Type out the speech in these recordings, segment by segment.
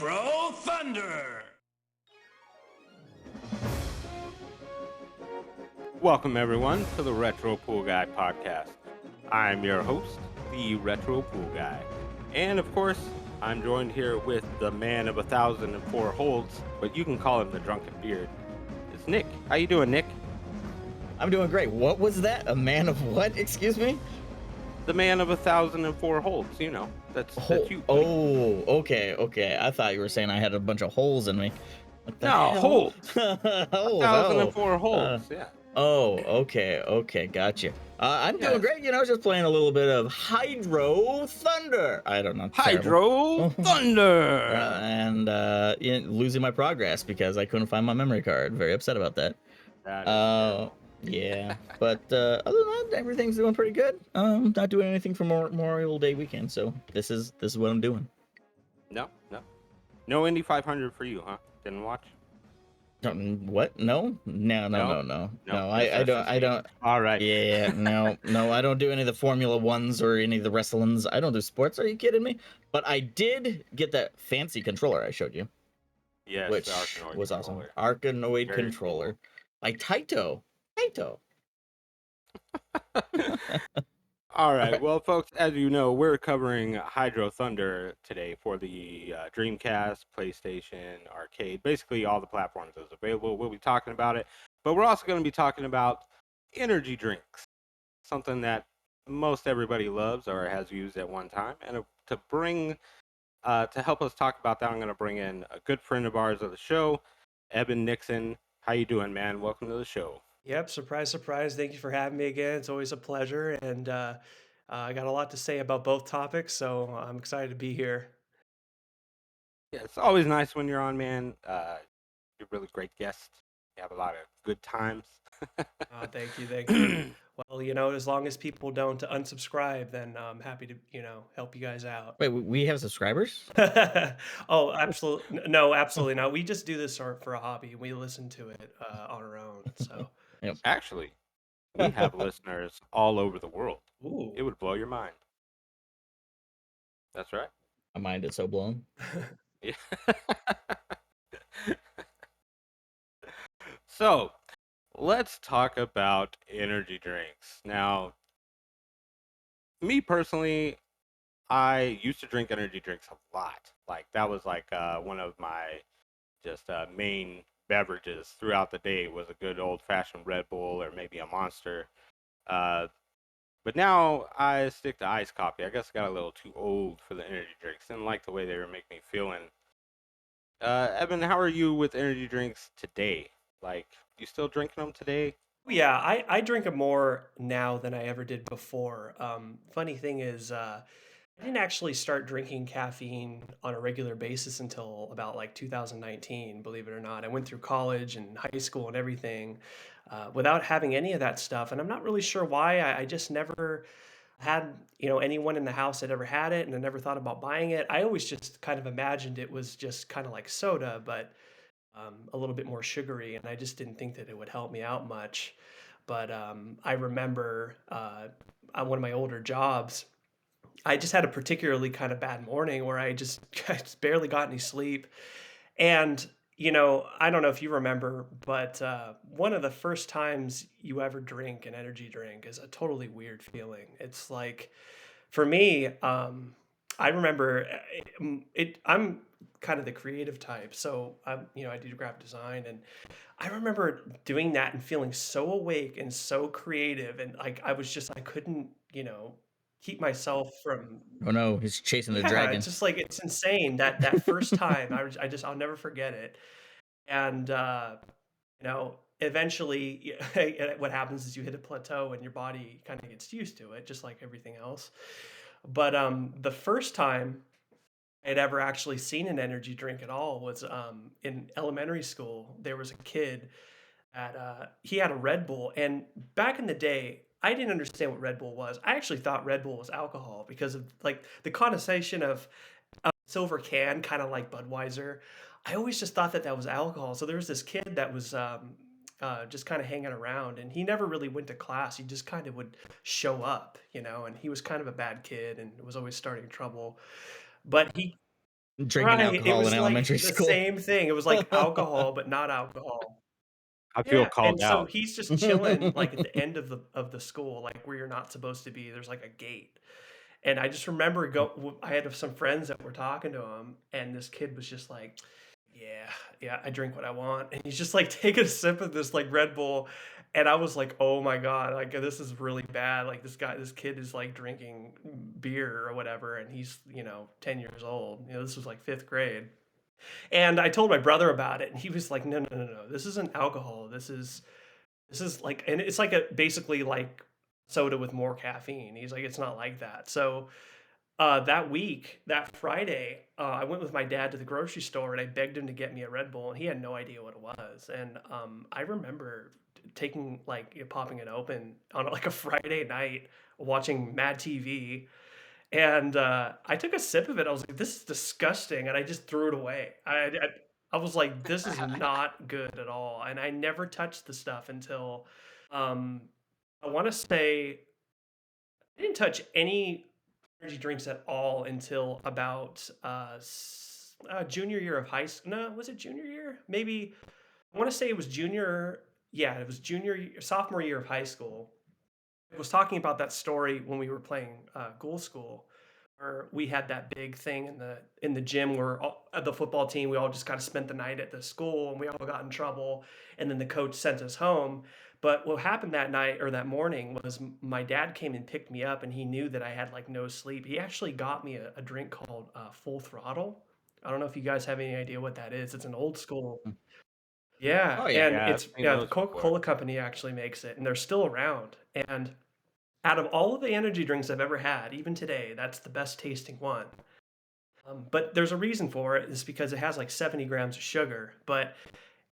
Retro Thunder. Welcome, everyone, to the Retro Pool Guy podcast. I'm your host, the Retro Pool Guy. And, of course, I'm joined here with the man of 1,004 holds, but you can call him the Drunken Beard. It's Nick. How you doing, Nick? I'm doing great. What was that? A man of what? Excuse me? The man of 1,004 holds, you know. That's you. buddy. Oh, okay. I thought you were saying I had a bunch of holes in me. What the No, hell? holds. Holes, 1,004 holds, yeah. Okay, gotcha. I'm doing Yes. great. Just playing a little bit of Hydro Thunder. I don't know. Hydro Thunder! And losing my progress because I couldn't find my memory card. Very upset about that. That is terrible. Yeah, but other than that, everything's doing pretty good. Not doing anything for Memorial Day weekend, so this is what I'm doing. No Indy 500 for you, huh? Didn't watch? What? No. I don't. All right. Yeah, no. I don't do any of the Formula Ones or any of the wrestlings. I don't do sports. Are you kidding me? But I did get that fancy controller I showed you, Yes, which the Arkanoid was awesome. controller. Arkanoid Very controller by Taito. All right. Well, folks, as you know, we're covering Hydro Thunder today for the Dreamcast, PlayStation, Arcade, basically all the platforms that's available. We'll be talking about it, but we're also going to be talking about energy drinks, something that most everybody loves or has used at one time. And to help us talk about that, I'm going to bring in a good friend of ours of the show, Evan Nixon. How you doing, man? Welcome to the show. Yep, surprise. Thank you for having me again. It's always a pleasure, and I got a lot to say about both topics, so I'm excited to be here. Yeah, it's always nice when you're on, man. You're a really great guest. You have a lot of good times. Thank you. Well, as long as people don't unsubscribe, then I'm happy to, help you guys out. Wait, we have subscribers? Oh, absolutely. No, absolutely not. We just do this for a hobby. We listen to it on our own. So, Yep. Actually, we have listeners all over the world. ooh. It would blow your mind. That's right. My mind is so blown. Yeah. So, let's talk about energy drinks. Now, me personally, I used to drink energy drinks a lot. Like that was like one of my just main beverages throughout the day was a good old fashioned Red Bull or maybe a Monster. Uh, but now I stick to iced coffee. I guess I got a little too old for the energy drinks. Didn't like the way they were making me feeling. Evan, how are you with energy drinks today? Like, you still drinking them today? Yeah, I drink it more now than I ever did before. Funny thing is, I didn't actually start drinking caffeine on a regular basis until about like 2019, believe it or not. I went through college and high school and everything without having any of that stuff. And I'm not really sure why. I just never had, anyone in the house that ever had it, and I never thought about buying it. I always just kind of imagined it was just kind of like soda, but a little bit more sugary, and I just didn't think that it would help me out much. But I remember on one of my older jobs, I just had a particularly kind of bad morning where I just barely got any sleep. And, I don't know if you remember, but one of the first times you ever drink an energy drink is a totally weird feeling. It's like, for me, I remember I'm kind of the creative type. So I do graphic design, and I remember doing that and feeling so awake and so creative. And like, I couldn't, keep myself from, Oh no, he's chasing the yeah, dragon. it's just like, it's insane that first time. I'll never forget it. And, eventually what happens is you hit a plateau and your body kind of gets used to it, just like everything else. But the first time I'd ever actually seen an energy drink at all was in elementary school. There was a kid that he had a Red Bull, and back in the day, I didn't understand what Red Bull was. I actually thought Red Bull was alcohol because of like the connotation of a silver can, kind of like Budweiser. I always just thought that was alcohol. So there was this kid that was just kind of hanging around, and he never really went to class. He just kind of would show up, and he was kind of a bad kid and was always starting trouble. But he Drinking Right. It alcohol in was like elementary the school. same thing. It was like alcohol, but not alcohol. I feel Yeah, and called so out. he's just chilling like at the end of the school, like where you're not supposed to be. There's like a gate. And I just remember I had some friends that were talking to him, and this kid was just like, "Yeah, yeah, I drink what I want." And he's just like taking a sip of this like Red Bull, and I was like, "Oh my God, like this is really bad. Like this kid is like drinking beer or whatever, and he's 10 years old. This was like fifth grade." And I told my brother about it, and he was like, "No, no, no, no. This isn't alcohol. This is like, and it's like a basically like soda with more caffeine." He's like, "It's not like that." So that week, that Friday, I went with my dad to the grocery store and I begged him to get me a Red Bull, and he had no idea what it was. And I remember taking like popping it open on like a Friday night, watching Mad TV, and I took a sip of it. I was like, "This is disgusting," and I just threw it away. I was like, "This is not good at all," and I never touched the stuff until um, I want to say I didn't touch any energy drinks at all until about junior year of high school. No, was it junior year? Maybe I want to say it was junior. Yeah, it was sophomore year of high school. I was talking about that story when we were playing Ghoul School, where we had that big thing in the gym where the football team, we all just kind of spent the night at the school and we all got in trouble, and then the coach sent us home. But what happened that night or that morning was my dad came and picked me up, and he knew that I had like no sleep. He actually got me a drink called Full Throttle. I don't know if you guys have any idea what that is. It's an old school. Yeah, Oh yeah. and Yeah, I've it's seen yeah, the those before. Coca-Cola company actually makes it, and they're still around. And out of all of the energy drinks I've ever had, even today, that's the best tasting one. But there's a reason for it. It's because it has like 70 grams of sugar. But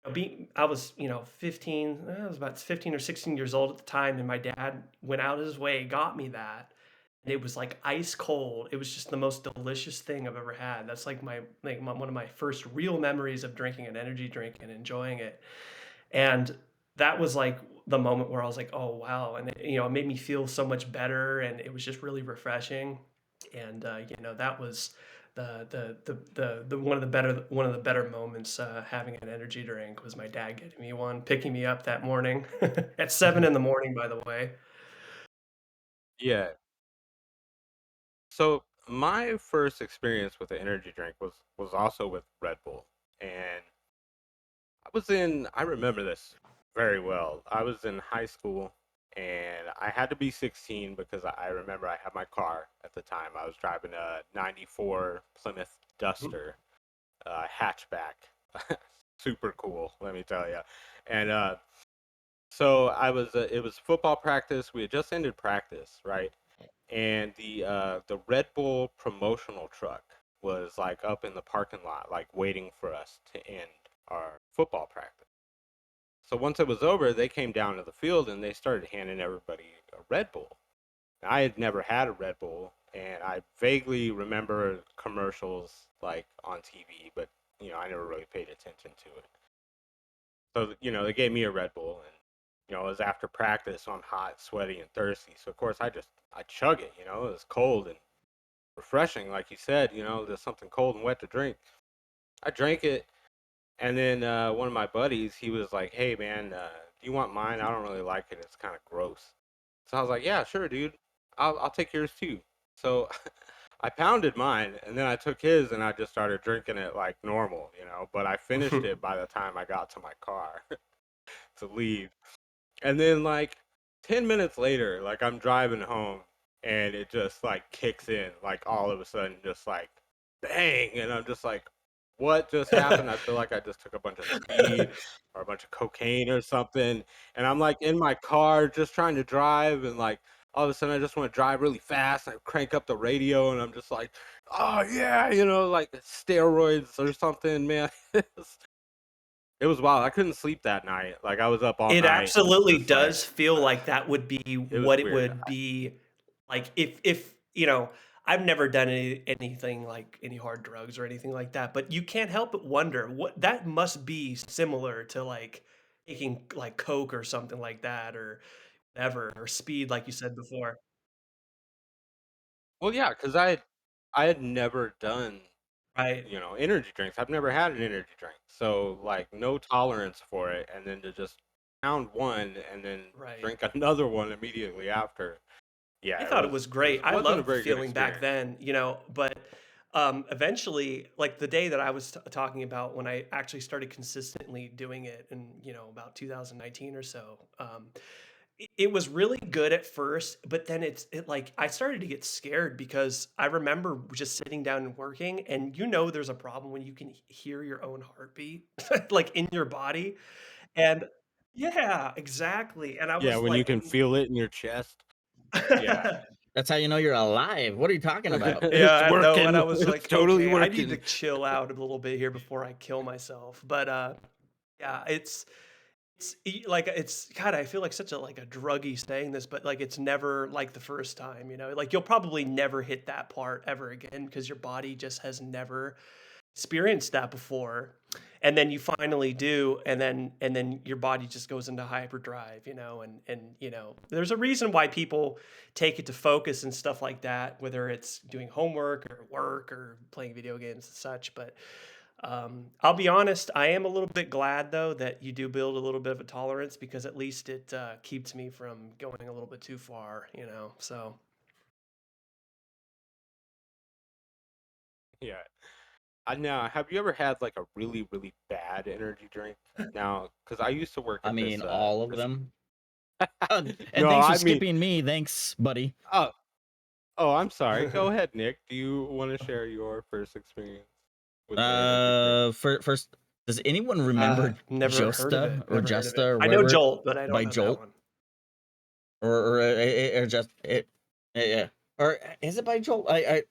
I was 15. I was about 15 or 16 years old at the time, and my dad went out of his way, got me that, and it was like ice cold. It was just the most delicious thing I've ever had. That's like one of my first real memories of drinking an energy drink and enjoying it. And that was like the moment where I was like, "Oh wow!" And it made me feel so much better, and it was just really refreshing. And that was the one of the better moments having an energy drink was my dad getting me one, picking me up that morning at 7 in the morning, by the way. Yeah. So my first experience with the energy drink was also with Red Bull, and I remember this very well. I was in high school and I had to be 16 because I remember I had my car at the time. I was driving a 94 Plymouth Duster hatchback. Super cool, let me tell you. And so it was football practice. We had just ended practice, right? And the Red Bull promotional truck was like up in the parking lot, like waiting for us to end our football practice. So once it was over, they came down to the field and they started handing everybody a Red Bull. I had never had a Red Bull, and I vaguely remember commercials like on TV, but I never really paid attention to it. So they gave me a Red Bull, and it was after practice, so I'm hot, sweaty, and thirsty. So of course I chug it. It was cold and refreshing, like you said. There's something cold and wet to drink. I drank it, and then one of my buddies, he was like, "Hey man, do you want mine? I don't really like it. It's kind of gross." So I was like, "Yeah, sure, dude. I'll take yours too." So I pounded mine, and then I took his, and I just started drinking it like normal. But I finished it by the time I got to my car to leave. And then like 10 minutes later, like I'm driving home, and it just like kicks in, like all of a sudden, just like bang, and I'm just like, what just happened? I feel like I just took a bunch of speed or a bunch of cocaine or something, and I'm like in my car just trying to drive, and like all of a sudden I just want to drive really fast. I crank up the radio, and I'm just like, oh yeah, like steroids or something, man. It was wild. I couldn't sleep that night. Like I was up all It night, absolutely just like does feel like that would be it was what it weird. would be like if I've never done anything like any hard drugs or anything like that, but you can't help but wonder what that must be similar to like taking like coke or something like that or whatever or speed like you said before. Well, yeah, because I had never done Right. energy drinks. I've never had an energy drink, so like no tolerance for it, and then to just pound one and then Right. drink another one immediately after. I Yeah, thought it was great. I wasn't a loved the very good feeling back experience. then, but eventually, like the day that I was talking about when I actually started consistently doing it in, about 2019 or so, it was really good at first, but then it like I started to get scared because I remember just sitting down and working, and there's a problem when you can hear your own heartbeat like in your body, and yeah, exactly, and I Yeah, was when you like. can feel it in your chest. Yeah. That's how you know you're alive. What are you talking about? It's Yeah, I know, and I working. was It's like, totally "Okay, I need to working. chill out a little bit here before I kill myself." But, yeah, like, it's God, I feel like such a druggie saying this, but, like, it's never like the first time, Like, you'll probably never hit that part ever again because your body just has never experienced that before, and then you finally do, and then your body just goes into hyperdrive, and there's a reason why people take it to focus and stuff like that, whether it's doing homework or work or playing video games and such. But I'll be honest, I am a little bit glad though that you do build a little bit of a tolerance, because at least it keeps me from going a little bit too far. So Yeah. Now, have you ever had like a really, really bad energy drink? Now, because I used to work I at mean, all of this. them. And No, thanks for I mean, skipping me. Thanks, buddy. oh, oh, I'm sorry. Go ahead, Nick. Do you want to share your first experience with the energy drink? First, does anyone remember never heard of it. Justa or Never heard of it. Justa or I know whatever Jolt, but I don't by know that Jolt one. or just it? Yeah, or is it by Jolt? I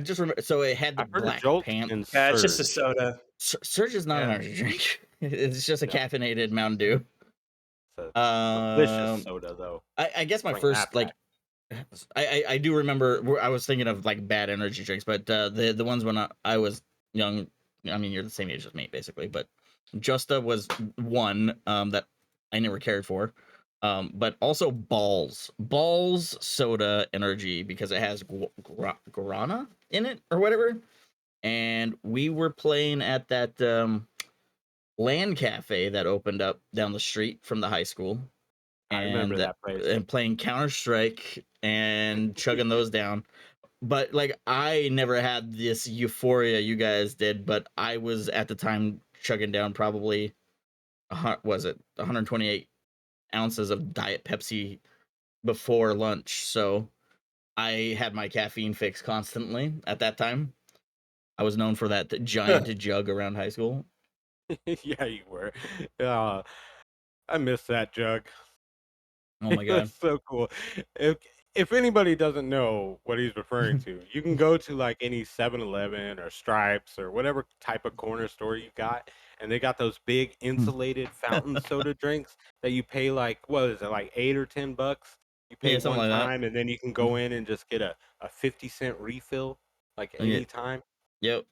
just remember. So it had the I've heard of black Jolt pant. and Yeah, it's just a Surge. soda. Surge is not an Yeah. energy drink. It's just a No, caffeinated Mountain Dew. it's a delicious Um, soda though. I guess my Bring that first back. I do remember I was thinking of like bad energy drinks, but the ones when I was young. I mean, you're the same age as me, basically. But Justa was one that I never cared for. But also Balls soda energy, because it has guarana in it or whatever. And we were playing at that land cafe that opened up down the street from the high school, I remember and that place. playing Counter Strike and chugging those down. But like, I never had this euphoria you guys did, but I was at the time chugging down probably was it 128 ounces of Diet Pepsi before lunch. So I had my caffeine fix constantly at that time. I was known for that giant jug around high school. Yeah, you were. Uh, I miss that jug. Oh It my was god. so cool. If if anybody doesn't know what he's referring to, you can go to like any 7-Eleven or Stripes or whatever type of corner store you got, and they got those big insulated fountain soda drinks that you pay like, what is it, like $8 or $10? You pay Yeah, something one like that. time and then you can go in and just get a 50-cent refill like Yeah, any time. yep.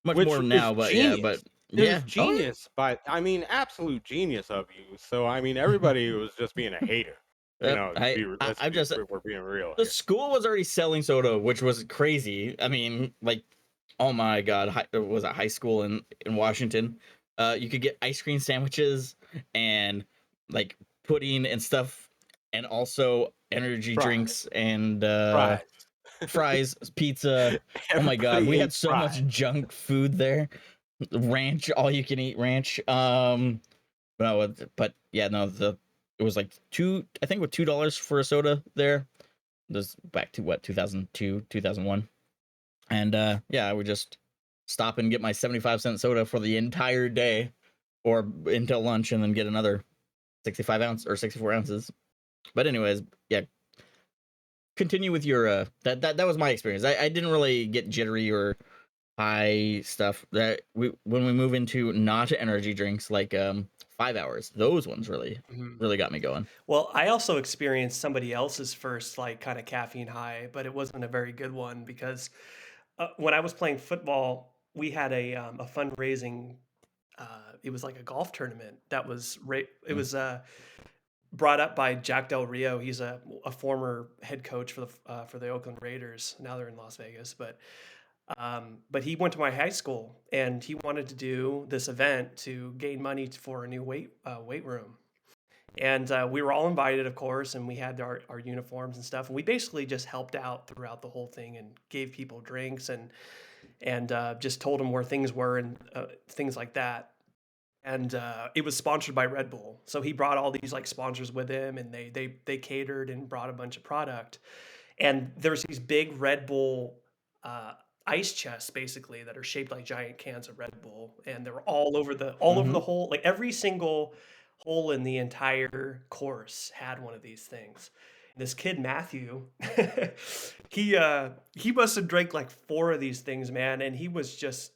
Much Which more is now, but yeah, but genius. It was yeah. Oh yeah. genius, but I mean, absolute genius of you. So I mean, everybody was just being a hater. Yep. I just We're being real the here. school was already selling soda, which was crazy. I mean, like, oh my god, was it high school in Washington? You could get ice cream sandwiches and like pudding and stuff, and also energy Fries, drinks and fries. fries, pizza. Oh my god, Everybody we ate had so fries. much junk food there. Ranch, all you can eat ranch. But no, but yeah, no, it was like I think with $2 for a soda there. This back to what, 2002, 2001. And yeah, I would just stop and get my 75-cent soda for the entire day or until lunch, and then get another 65 ounce or 64 ounces. But anyways, yeah, continue with your that was my experience. I didn't really get jittery or high stuff. That when we move into not energy drinks like 5 hours, those ones Mhm. really got me going. Well, I also experienced somebody else's first like kind of caffeine high, but it wasn't a very good one because when I was playing football, we had a fundraising. It was like a golf tournament that was it Mm. was brought up by Jack Del Rio. He's a former head coach for the Oakland Raiders. Now they're in Las Vegas, but But he went to my high school and he wanted to do this event to gain money for a new weight room. And we were all invited, of course, and we had our uniforms and stuff. And we basically just helped out throughout the whole thing and gave people drinks and just told them where things were and things like that. And it was sponsored by Red Bull, so he brought all these like sponsors with him, and they catered and brought a bunch of product. And there's these big Red Bull uh, ice chests basically that are shaped like giant cans of Red Bull, and they're all over Mm-hmm. the whole, like every single hole in the entire course had one of these things. This kid Matthew, he must have drank like four of these things, man, and he was just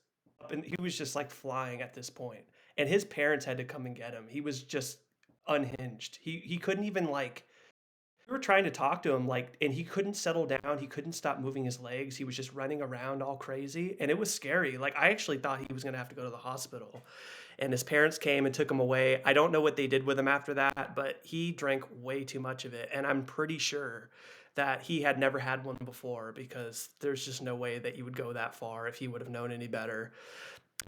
like flying at this point. And his parents had to come and get him. He was just unhinged. He couldn't even like we were trying to talk to him like and he couldn't settle down. He couldn't stop moving his legs. He was just running around all crazy and it was scary. Like I actually thought he was going to have to go to the hospital. And his parents came and took him away. I don't know what they did with him after that, but he drank way too much of it and I'm pretty sure that he had never had one before because there's just no way that you would go that far if he would have known any better.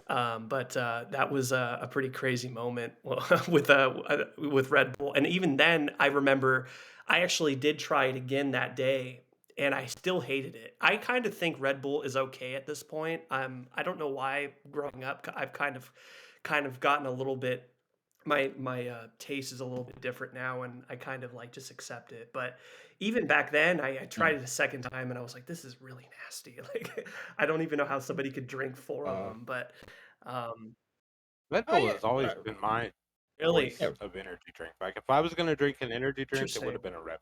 But that was a pretty crazy moment with Red Bull. And even then, I remember I actually did try it again that day, and I still hated it. I kind of think Red Bull is okay at this point. I don't know why. Growing up, I've kind of gotten a little bit. My taste is a little bit different now, and I kind of like just accept it. But even back then, I tried it a second time, and I was like, "This is really nasty." Like, I don't even know how somebody could drink four of Uh, them. But um, Red oh Bull yeah, has always been my really yeah. choice of energy drink. Like if I was gonna drink an energy drink, it would interesting. have been a Red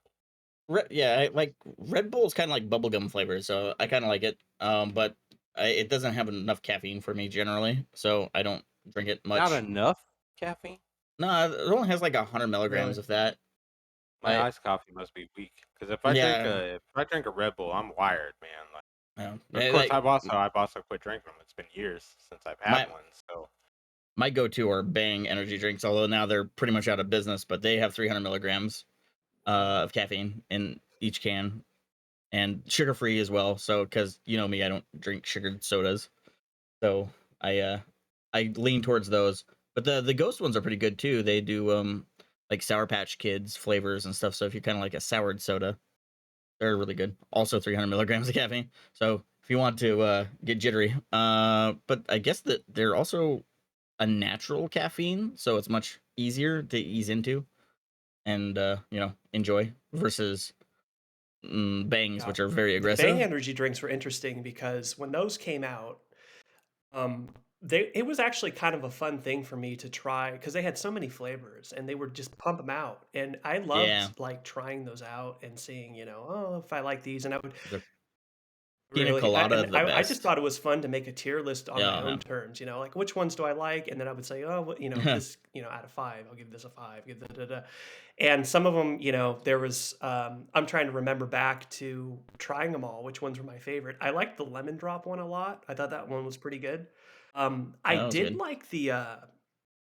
Bull. Yeah, like Red Bull is kind of like bubblegum flavor, so I kind of like it. But it doesn't have enough caffeine for me generally, so I don't drink it Not much. enough caffeine. No, it only has like 100 milligrams Really, of that. My I iced coffee must be weak. Because Yeah, if I drink a Red Bull, I'm wired, man. Like, of course, like I've also quit drinking them. It's been years since I've had my one. So my go-to are Bang energy drinks, although now they're pretty much out of business, but they have 300 milligrams of caffeine in each can and sugar-free as well. So, because you know me, I don't drink sugared sodas, so I lean towards those. But the Ghost ones are pretty good too. They do like Sour Patch Kids flavors and stuff. So if you're kind of like a soured soda, they're really good. Also 300 milligrams of caffeine. So if you want to get jittery, but I guess that they're also a natural caffeine, so it's much easier to ease into and enjoy versus bangs, yeah. which are very The Bang aggressive. energy drinks were interesting because when those came out, um, it was actually kind of a fun thing for me to try because they had so many flavors and they would just pump them out, and I Yeah, loved like trying those out and seeing, oh, if I like these, and I would the pina really, colada, and the I just best. thought it was fun to make a tier list on my Yeah, own terms, like which ones do I like, and then I would say, oh, well, man. this, out of five, I'll give this a five, give da, da, da. And some of them, there was, I'm trying to remember back to trying them all, which ones were my favorite. I liked the lemon drop one a lot. I thought that one was pretty good. I That was did good. like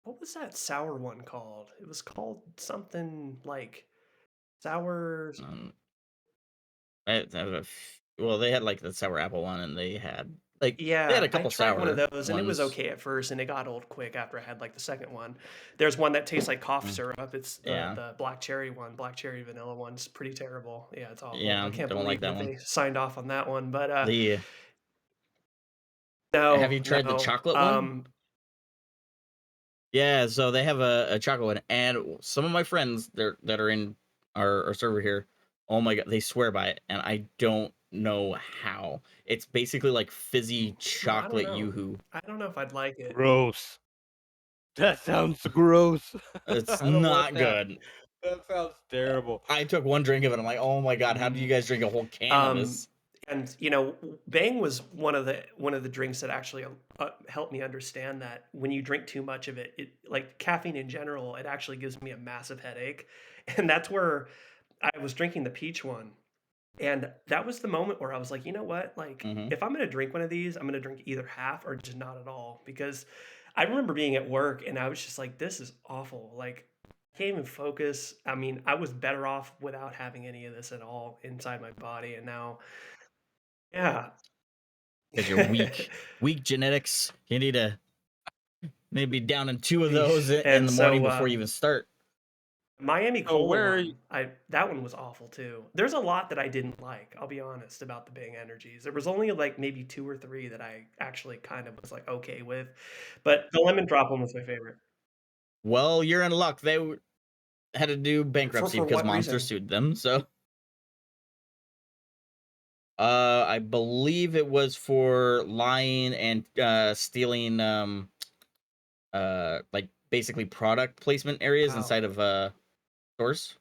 what was that sour one called? It was called something like sour. Um, well, they had like the sour apple one, and they had Yeah, a I couple tried one of sour those and it was ones. okay at first and it got old quick after I had like the second one. There's one that tastes like cough Mm, syrup. It's the yeah, the black cherry one, black cherry vanilla one's pretty terrible. Yeah, it's awful. I yeah, can't don't like believe that that one. they signed off on that one, but The Have no, you tried the no. chocolate one? Yeah, so they have a chocolate one, and some of my friends that are in our server here, oh my god, they swear by it, and I don't know how. It's basically like fizzy I don't chocolate know. yoo-hoo. I don't know if I'd like it. gross. That sounds gross. It's I don't want not that. good. That sounds terrible. I took one drink of it. I'm like, oh my god, how do you Mm, guys drink a whole can of Um, this? and Bang was one of the drinks that actually helped me understand that when you drink too much of it, like caffeine in general, it actually gives me a massive headache, and that's where I was drinking the peach one, and that was the moment where I was like, you know what, like Mm-hmm. if I'm gonna drink one of these, I'm gonna drink either half or just not at all, because I remember being at work and I was just like, this is awful, like. I can't even focus. I mean, I was better off without having any of this at all inside my body, and now yeah, because you're weak genetics. You need to maybe down in 2 of those in And the morning so before you even start. Miami So Cola where are one, that one was awful too. There's a lot that I didn't like. I'll be honest about the Bang Energies. There was only like maybe 2 or 3 that I actually kind of was like okay with, but the lemon drop one was my favorite. Well, you're in luck. They had to do For bankruptcy for because what Monster reason? sued them. So, I believe it was for lying and stealing, like basically product placement areas Wow. inside of stores.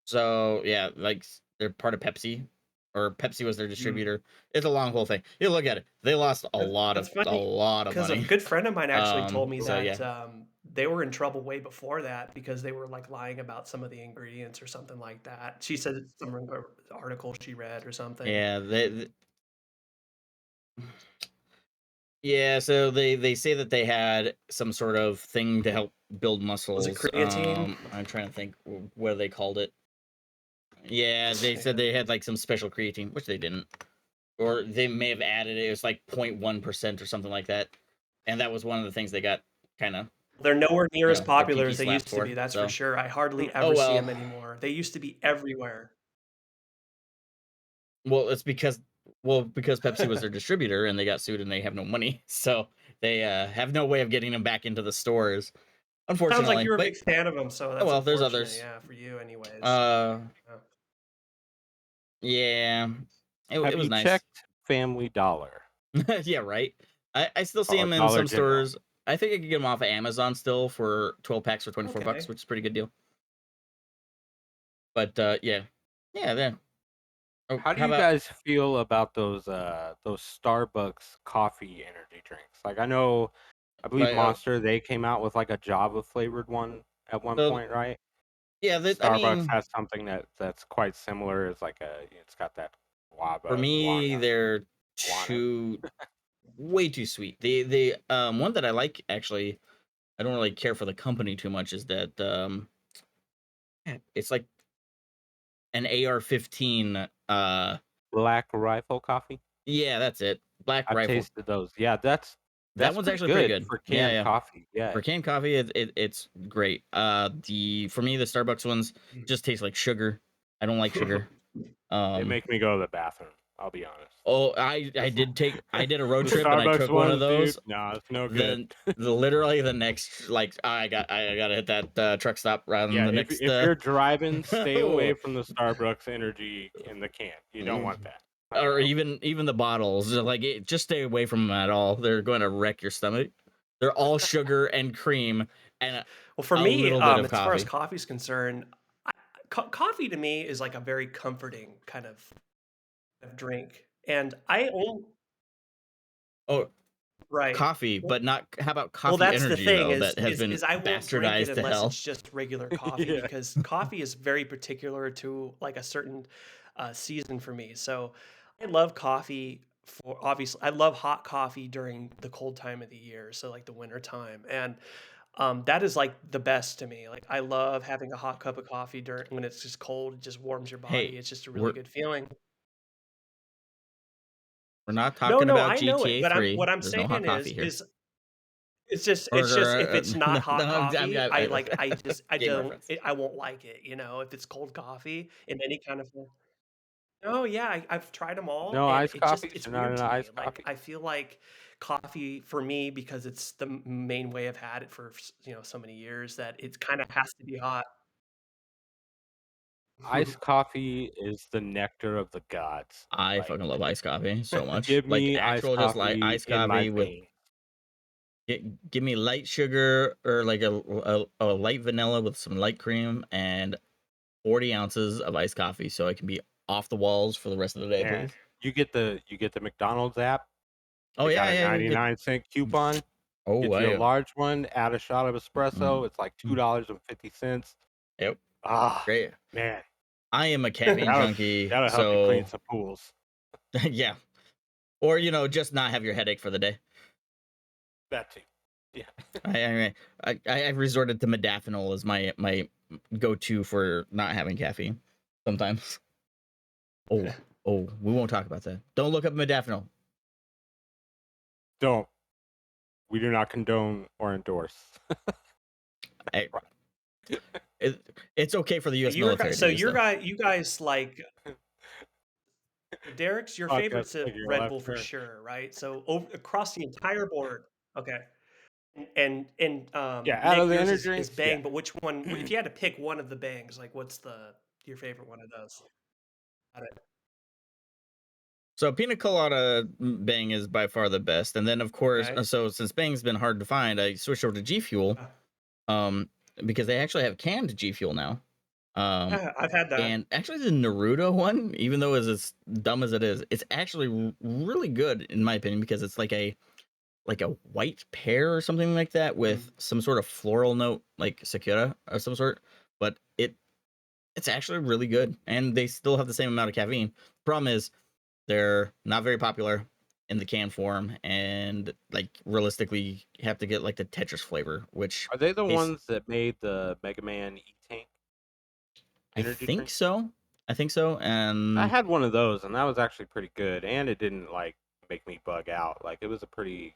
So yeah, like they're part of Pepsi, or Pepsi was their Mm. distributor. It's a long whole thing. You look at it; they lost a lot That's of funny because a money. good friend of mine actually told me So yeah, that they were in trouble way before that because they were like lying about some of the ingredients or something like that. She said it's some article she read or something. yeah, yeah. So they say that they had some sort of thing to help build Was it muscles. creatine? I'm trying to think what they called it. Yeah, they said Man. they had like some special creatine, which they didn't, or they may have added it. It was like 0.1% or something like that, and that was one of the things they got kind of, They're nowhere near as their popular PP as they slapped used to for. be, that's for So, sure. I hardly oh ever see well. them anymore. They used to be everywhere. Well, it's because Pepsi was their distributor and they got sued and they have no money, so they have no way of getting them back into the stores, Sounds like unfortunately. you're a But big fan of them, so oh that's well, there's unfortunate, others. yeah, for you anyways. Uh, Yeah. yeah, it have was you nice. checked Family Dollar Yeah, right. I still see or them in Dollar some General? stores. I think I could get them off of Amazon still for 12 packs for $24, Okay. which is a pretty good deal. But yeah, yeah, then. Oh, How do how you about guys feel about those Starbucks coffee energy drinks? Like I believe like Monster, they came out with like a Java flavored one at one so? point, right? Yeah, I Starbucks mean, has something that's quite similar. It's like it's got that for me, guana they're guana. too way too sweet. The one that I like, actually, I don't really care for the company too much, is that it's like an AR-15. Black Rifle coffee. Yeah, that's it. Black I've Rifle. tasted those. Yeah, that's That that's one's pretty actually pretty good good. for Yeah, canned yeah. coffee. Yeah. For canned coffee, it's great. The for me, the Starbucks ones just taste like sugar. I don't like sugar. They Um, make me go to the bathroom. I'll be honest. oh, I did a road The trip and I Starbucks took one of ones, dude. those. No, it's no good. Then literally the next, like, I gotta hit that truck stop around Yeah, the next if you're driving, stay away oh, from the Starbucks energy in the can. You don't want that. Not gonna or help. even the bottles. Like, just stay away from them at all. They're going to wreck your stomach. They're all sugar and cream and Well, for a me, little bit of as far as coffee. coffee's concerned, coffee to me is like a very comforting kind of drink, and I only Oh, right. coffee, but not. How about Well, coffee that's the energy thing though? is That has is been is I won't drink it bastardized to unless hell. it's just regular coffee Yeah. because coffee is very particular to like a certain season for me. So I love coffee for obviously I love hot coffee during the cold time of the year, so like the winter time. And that is like the best to me. Like I love having a hot cup of coffee during when it's just cold, it just warms your body. Hey, It's just a really we're good feeling. we're not No, talking no, about I know it, GTA but I'm 3. what I'm There's no saying hot coffee here. is it's just Or, if it's not no, hot no, coffee, I I like I just I game don't reference. I won't like it, you know, if it's cold coffee in any kind of form. Oh yeah, I've tried them all, No and iced it just coffee? it's You're not weird into to me. iced Like coffee? I feel like coffee for me because it's the main way I've had it for so many years that it kind of has to be hot. Iced coffee is the nectar of the gods. I Like, fucking love iced coffee so much. give Like, me iced actual just like coffee iced in my coffee with veins. give me light sugar, or like a light vanilla with some light cream and 40 ounces of iced coffee, so I can be off the walls for the rest of the day, Man, please. you get the McDonald's app. Oh They got yeah, a yeah, you get. 99-cent coupon. Oh, Get you a I. large one, add a shot of espresso. Mm, It's like mm, $2.50. yep, Ah, great. man, I am a caffeine that'll junkie, that'll help you clean so some pools. yeah. Or just not have your headache for the day. That too. Yeah. I've resorted to modafinil as my go-to for not having caffeine sometimes. Oh, we won't talk about that. Don't look up modafinil. don't. We do not condone or endorse. I, it's okay for the U.S. You're military to use them. you guys like Derek's your Podcast favorite's a like your Red left Bull for turn. sure, right? So across the entire board, okay. And Yeah, out Nick, of the yours energy is drinks, yeah. Bang, but which one? If you had to pick one of the Bangs, like what's your favorite one of those? Got it. So pina colada Bang is by far the best, and then of course, Okay. so since Bang's been hard to find, I switched over to G Fuel, because they actually have canned G Fuel now. Yeah, I've had that. And actually, the Naruto one, even though it's as dumb as it is, it's actually really good in my opinion because it's like a white pear or something like that with some sort of floral note, like sakura or some sort. But it's actually really good, and they still have the same amount of caffeine. Problem is, they're not very popular in the can form, and like realistically, you have to get like the Tetris flavor, which Are they the tastes- ones that made the Mega Man E-Tank I energy think drink? so. I think so, and I had one of those, and that was actually pretty good, and it didn't like make me bug out. Like it was a pretty,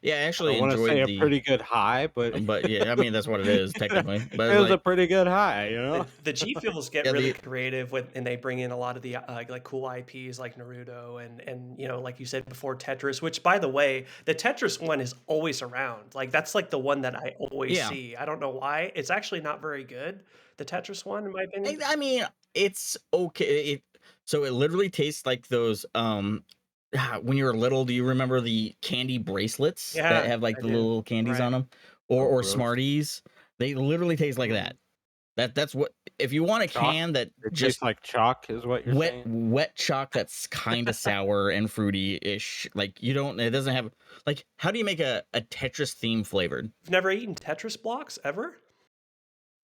yeah, I I actually don't want to say enjoyed a the. pretty good high, but But yeah, I mean that's what it is technically. But it was a like, pretty good high, you know. The G Fuels get yeah, really the creative with, and they bring in a lot of the like cool IPs like Naruto and like you said before Tetris. Which, by the way, the Tetris one is always around. Like that's like the one that I always yeah, see. I don't know why. It's actually not very good. The Tetris one, in my opinion. I mean it's okay. So it literally tastes like those when you were little. Do you remember the candy bracelets that Yeah, have like I the do. little candies Right. on them, Oh, or gross. Smarties? They literally taste like that. That's what if you want a Chalk? can that It just tastes like chalk, is what you're saying? wet chalk that's kind of sour and fruity-ish. Like you don't, it doesn't have like how do you make a Tetris theme flavored? You've never eaten Tetris blocks ever?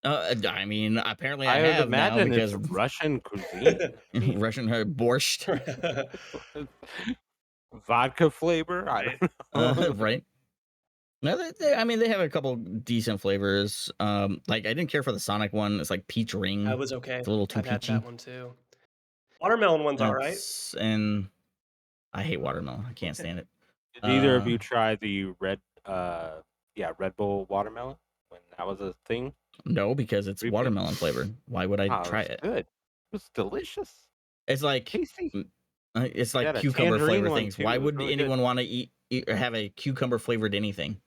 I mean, apparently I I would have now imagine it's because Russian cuisine. Russian borscht, Vodka flavor? I don't know. right? No, I mean they have a couple decent flavors. Like I didn't care for the Sonic one. It's like peach ring. That was okay. It's a little too I've had peachy. that one too. Watermelon one's all right. And I hate watermelon. I can't stand it. Did either of you try the Red Bull watermelon when that was a thing? No, because it's Review? watermelon flavored. Why would I Oh, try it was it? good. It was delicious. It's like Tasty. it's They like had a cucumber tangerine flavor one, things. too. Why It was would really anyone want to eat or have a cucumber flavored anything?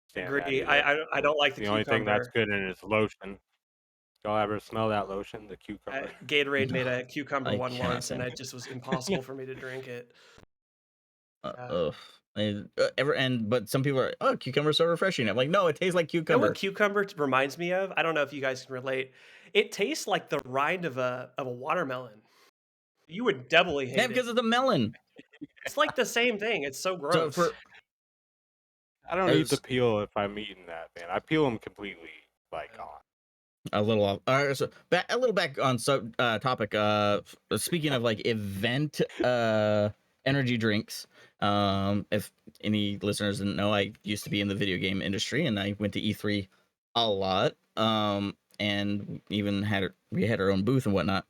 Stand that Agree. either. I don't like the The only thing that's cucumber. good in it is lotion. Y'all ever smell that lotion? The cucumber. Gatorade made a cucumber I one cannot once, and stand it just was impossible for me to drink it. ugh. But some people are, oh, cucumber's so refreshing. I'm like, no, it tastes like You know cucumber. what cucumber reminds me of? I don't know if you guys can relate. It tastes like the rind of a watermelon. You would doubly hate Yeah, because it. of the melon. It's like the same thing. It's so So gross. for I don't eat the peel if I'm eating that, man. I peel them completely, like, off. a little off. All right, so a little back on topic. Speaking of like event energy drinks. If any listeners didn't know, I used to be in the video game industry, and I went to E3 a lot. And even we had our own booth and whatnot.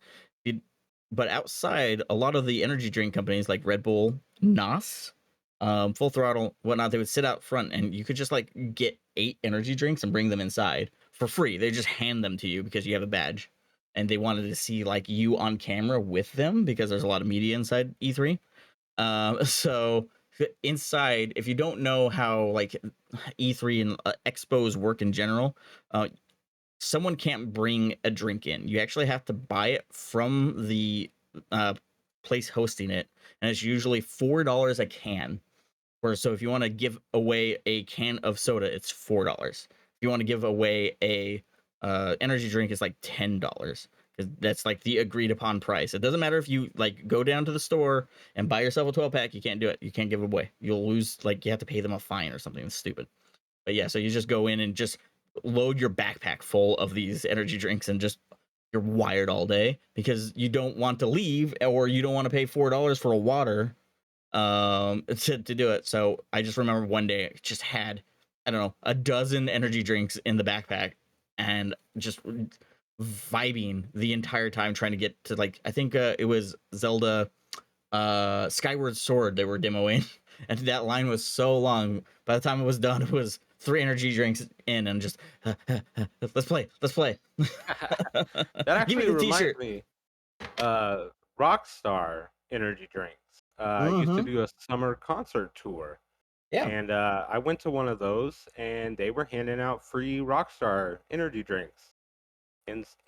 But outside, a lot of the energy drink companies like Red Bull, NOS, Full Throttle, whatnot, they would sit out front, and you could just like get 8 energy drinks and bring them inside for free. They just hand them to you because you have a badge, and they wanted to see like you on camera with them because there's a lot of media inside E3. So inside, if you don't know how like E3 and expos work in general, someone can't bring a drink in. You actually have to buy it from the place hosting it, and it's usually $4 a can. So if you want to give away a can of soda, it's $4. If you want to give away a energy drink, it's like $10 because that's like the agreed upon price. It doesn't matter if you like go down to the store and buy yourself a 12-pack. You can't do it. You can't give it away. You'll lose. Like you have to pay them a fine or something. It's stupid. But yeah, so you just go in and just load your backpack full of these energy drinks and just you're wired all day because you don't want to leave or you don't want to pay $4 for a water to do it. So I just remember one day I just had, I don't know, a dozen energy drinks in the backpack and just vibing the entire time trying to get to like I think it was Zelda Skyward Sword they were demoing. and that line was so long. By the time it was done, it was 3 energy drinks in, and just let's play. That Give me actually the reminds T-shirt. me, Rockstar energy drinks used to Mm-hmm. do a summer concert tour, Yeah, and I went to one of those, and they were handing out free Rockstar energy drinks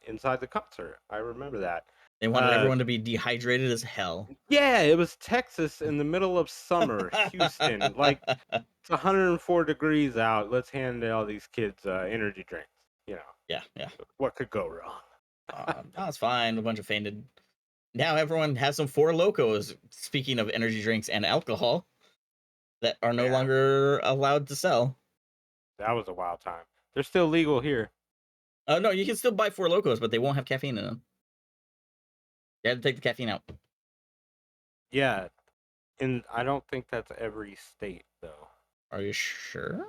inside the concert. I remember that. they wanted Uh, everyone to be dehydrated as hell. yeah, it was Texas in the middle of summer, Houston, like it's 104 degrees out. Let's hand all these kids energy drinks. You know, Yeah. what could go wrong? That's fine. A bunch of fainted. Now everyone has some Four Locos. Speaking of energy drinks and alcohol, that are no Yeah, longer allowed to sell. that was a wild time. They're still legal here. Oh no, you can still buy Four Locos, but they won't have caffeine in them. You have to take the caffeine out. Yeah, and I don't think that's every state though. Are you sure?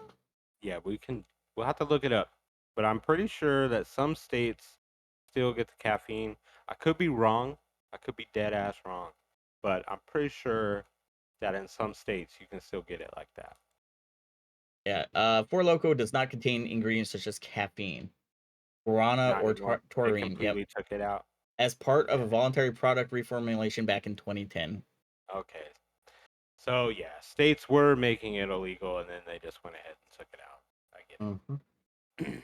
Yeah, we'll have to look it up. But I'm pretty sure that some states still get the caffeine. I could be wrong. I could be dead ass wrong. But I'm pretty sure that in some states you can still get it like that. Yeah. Four Loco does not contain ingredients such as caffeine, guarana, Not or anymore. They taurine. Yep. completely took it out. As part of a Yeah. voluntary product reformulation back in 2010. Okay. So yeah, states were making it illegal and then they just went ahead and took it out. I get Mm-hmm. it.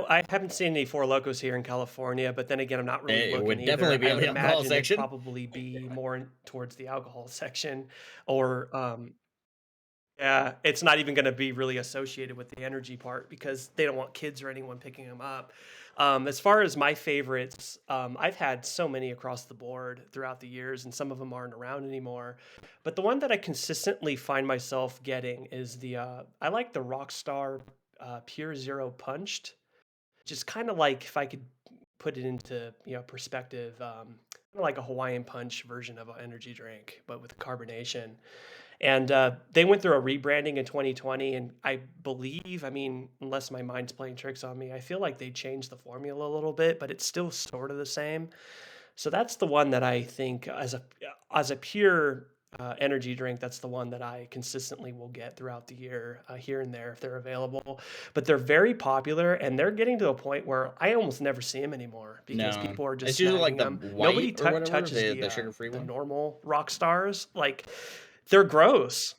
I haven't seen any Four Locos here in California, but then again, I'm not really It looking would definitely either. be I on would the alcohol imagine it'd section. probably be more towards the alcohol section, or yeah, it's not even going to be really associated with the energy part because they don't want kids or anyone picking them up. As far as my favorites, I've had so many across the board throughout the years, and some of them aren't around anymore. But the one that I consistently find myself getting is I like the Rockstar Pure Zero Punched, just kind of like, if I could put it into perspective, kind of like a Hawaiian Punch version of an energy drink, but with carbonation. And they went through a rebranding in 2020, and I believe, I mean, unless my mind's playing tricks on me, I feel like they changed the formula a little bit, but it's still sort of the same. So that's the one that I think, as a pure energy drink, that's the one that I consistently will get throughout the year, here and there if they're available. But they're very popular, and they're getting to a point where I almost never see them anymore because No, people are it's just usually like snagging the them. Nobody white or whatever, touches the sugar-free the one. normal rock stars. Like, they're gross.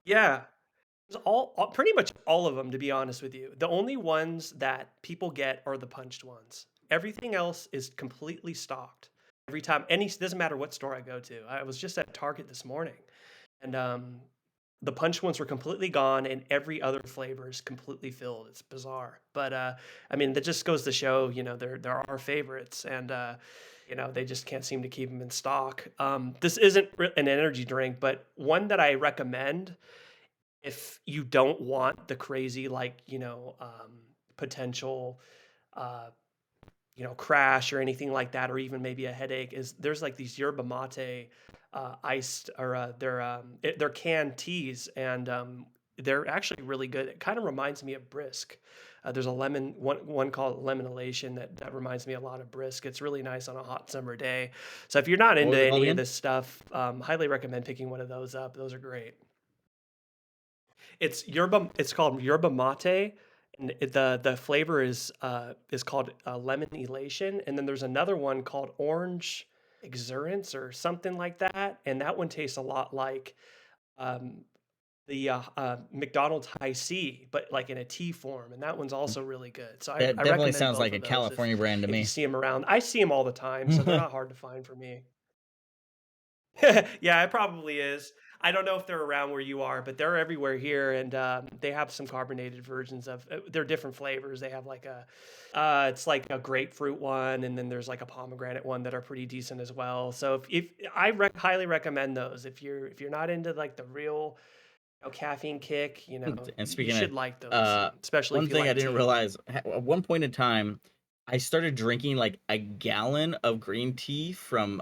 Yeah, pretty much all of them, to be honest with you. The only ones that people get are the punched ones. Everything else is completely stocked. Every time, doesn't matter what store I go to. I was just at Target this morning, and the punch ones were completely gone, and every other flavor is completely filled. It's bizarre, but I mean, that just goes to show, there are favorites, and they just can't seem to keep them in stock. This isn't an energy drink, but one that I recommend if you don't want the crazy, like, potential uh crash or anything like that, or even maybe a headache, is there's like these yerba mate iced, or they're canned teas, and they're actually really good. It kind of reminds me of brisk. There's a one called lemon elation that reminds me a lot of brisk. It's really nice on a hot summer day. So if you're not What into was it called any of again? this stuff, highly recommend picking one of those up. Those are great. It's called yerba mate, and the flavor is called lemon elation, and then there's another one called orange exuberance or something like that, and that one tastes a lot like um, the McDonald's High C, but like in a tea form, and that one's also really good. So That I definitely recommend sounds both like a of those California brand to if you me. see them around. I see them all the time, so they're not hard to find for me. Yeah, it probably is. I don't know if they're around where you are, but they're everywhere here, and they have some carbonated versions of. They're different flavors. They have like it's like a grapefruit one, and then there's like a pomegranate one that are pretty decent as well. So if I highly recommend those if you're not into like the real caffeine kick, And you speaking of, should like those, especially one if you thing I like didn't tea. realize, at one point in time, I started drinking like a gallon of green tea from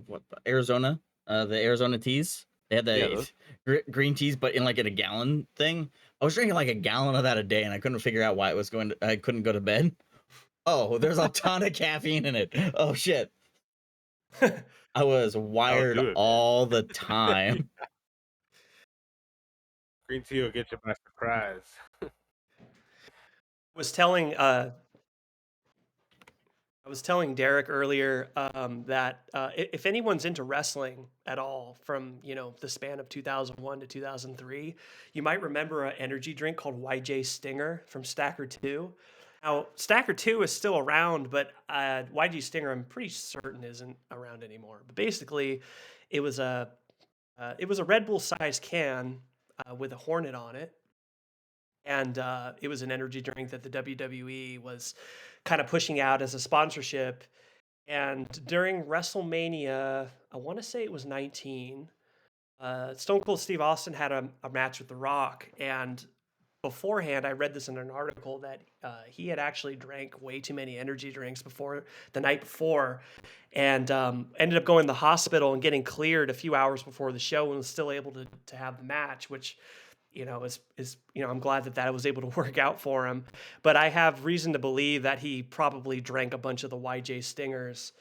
what, Arizona, the Arizona teas. They had Yeah, the those. green teas, but in like in a gallon thing. I was drinking like a gallon of that a day, and I couldn't figure out why it was I couldn't go to bed. Oh, there's a ton of caffeine in it. Oh shit. I was That'll wired do it, man. all the time. Green tea will get you by surprise. was telling I was telling Derek earlier that if anyone's into wrestling at all from the span of 2001 to 2003, you might remember an energy drink called YJ Stinger from Stacker 2. Now Stacker 2 is still around, but YG Stinger I'm pretty certain isn't around anymore. But basically, it was a Red Bull sized can with a Hornet on it, and it was an energy drink that the WWE was kind of pushing out as a sponsorship. And during WrestleMania, I want to say it was 19, Stone Cold Steve Austin had a match with The Rock. And beforehand, I read this in an article that he had actually drank way too many energy drinks before the night before, and ended up going to the hospital and getting cleared a few hours before the show and was still able to have the match, which is I'm glad that was able to work out for him. But I have reason to believe that he probably drank a bunch of the YJ Stingers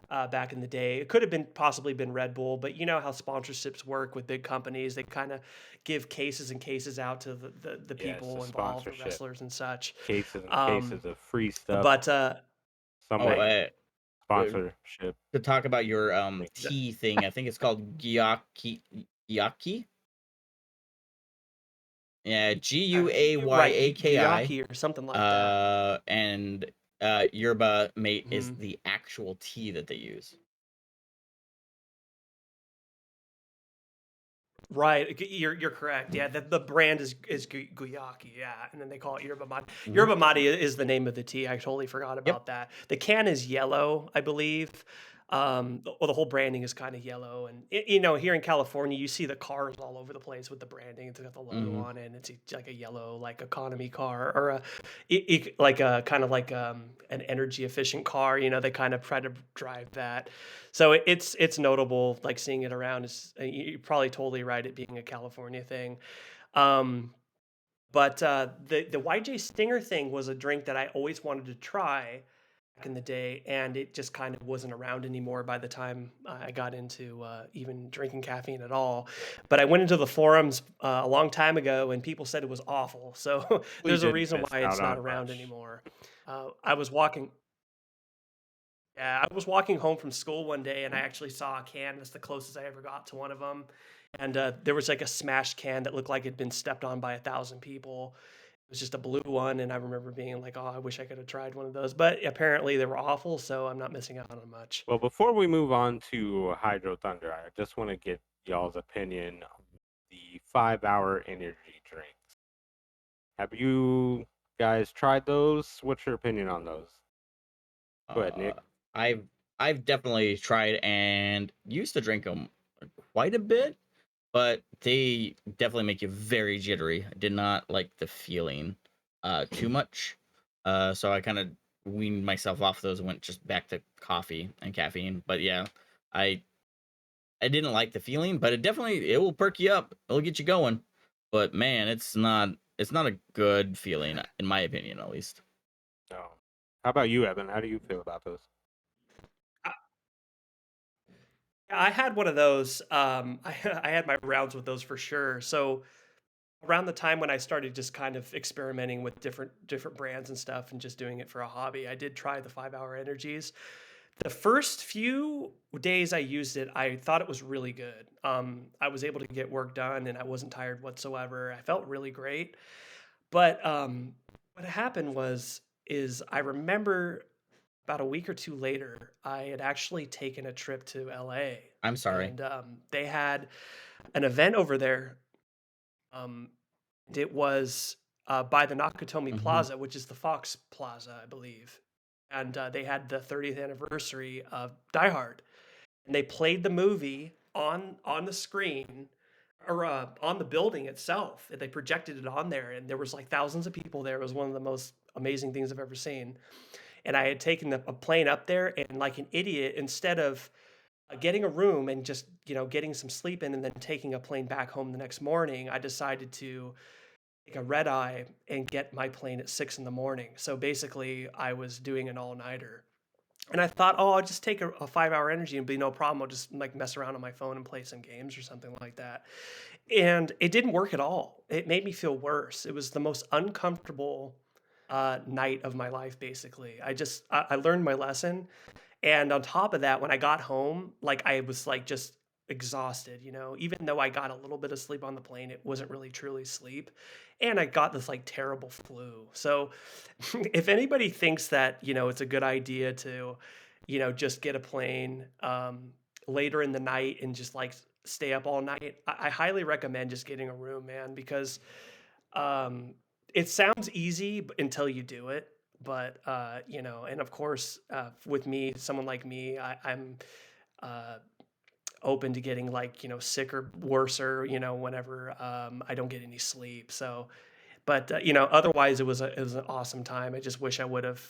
back in the day. It could have been possibly been Red Bull, but you know how sponsorships work with big companies. They kind of give cases and cases out to the Yeah, it's people a involved, the sponsorship. wrestlers and such. Cases and Um, cases of free stuff. but Some Oh, like right, sponsorship. to talk about your drink. tea thing, I think it's called gyaki. Gyaki? Yeah, right, Guayaki. Gyaki or something like that. And yerba mate is Mhm. the actual tea that they use. Right, you're correct. Yeah, the brand is Guyaki. Yeah, and then they call it yerba mate. Mhm. Yerba mate is the name of the tea. I totally forgot Yep. about that. The can is yellow, I believe. Well, the whole branding is kind of yellow, and here in California, you see the cars all over the place with the branding. It's got the logo Mhm. on it, and it's like a yellow, like economy car, or like a kind of like an energy efficient car. They kind of try to drive that. So it's notable, like seeing it around. Is You're probably totally right, it being a California thing. Um, but the YJ Stinger thing was a drink that I always wanted to try back in the day, and it just kind of wasn't around anymore by the time I got into even drinking caffeine at all. But I went into the forums a long time ago, and people said it was awful. So We there's a didn't reason miss why out it's not on around much. anymore. I was walking. Yeah, I was walking home from school one day and I actually saw a can. That's the closest I ever got to one of them. And there was like a smashed can that looked like it'd been stepped on by 1,000 people. It was just a blue one, and I remember being like, "Oh, I wish I could have tried one of those." But apparently, they were awful, so I'm not missing out on much. Well, before we move on to Hydro Thunder, I just want to get y'all's opinion on the 5-hour energy drinks. Have you guys tried those? What's your opinion on those? Go ahead, Uh, Nick. I've I've definitely tried and used to drink them quite a bit, but they definitely make you very jittery. I did not like the feeling too much. So I kind of weaned myself off those and went just back to coffee and caffeine. But yeah, I I didn't like the feeling, but it will perk you up. It'll get you going. But man, it's not a good feeling in my opinion at least. No. How about you, Evan? How do you feel about those? I, I had one of those. I had my rounds with those for sure. So around the time when I started just kind of experimenting with different brands and stuff and just doing it for a hobby, I did try the 5-hour energies. The first few days I used it, I thought it was really good. I was able to get work done and I wasn't tired whatsoever. I felt really great. But what happened is I remember about a week or two later, I had actually taken a trip to LA, I'm sorry. and they had an event over there. Um, it was by the Nakatomi Hmm. Plaza, which is the Fox Plaza, I believe. And they had the 30th anniversary of Die Hard, and they played the movie on the screen or on the building itself. They projected it on there, and there was like thousands of people there. It was one of the most amazing things I've ever seen. And I had taken a plane up there, and like an idiot, instead of getting a room and just getting some sleep in, and then taking a plane back home the next morning, I decided to take a red eye and get my plane at 6 in the morning. So basically, I was doing an all nighter. And I thought, oh, I'll just take a 5 hour energy and be no problem. I'll just like mess around on my phone and play some games or something like that. And it didn't work at all. It made me feel worse. It was the most uncomfortable night of my life, basically. I learned my lesson. And on top of that, when I got home, like I was like just exhausted, even though I got a little bit of sleep on the plane, it wasn't really truly sleep. And I got this like terrible flu. So if anybody thinks that, it's a good idea to, just get a plane later in the night and just like stay up all night, I highly recommend just getting a room, man, because um, it sounds easy until you do it. But and of course, with me, someone like me, I'm uh, open to getting like sick or worser, whenever I don't get any sleep. So, but otherwise, it was an awesome time. I just wish I would have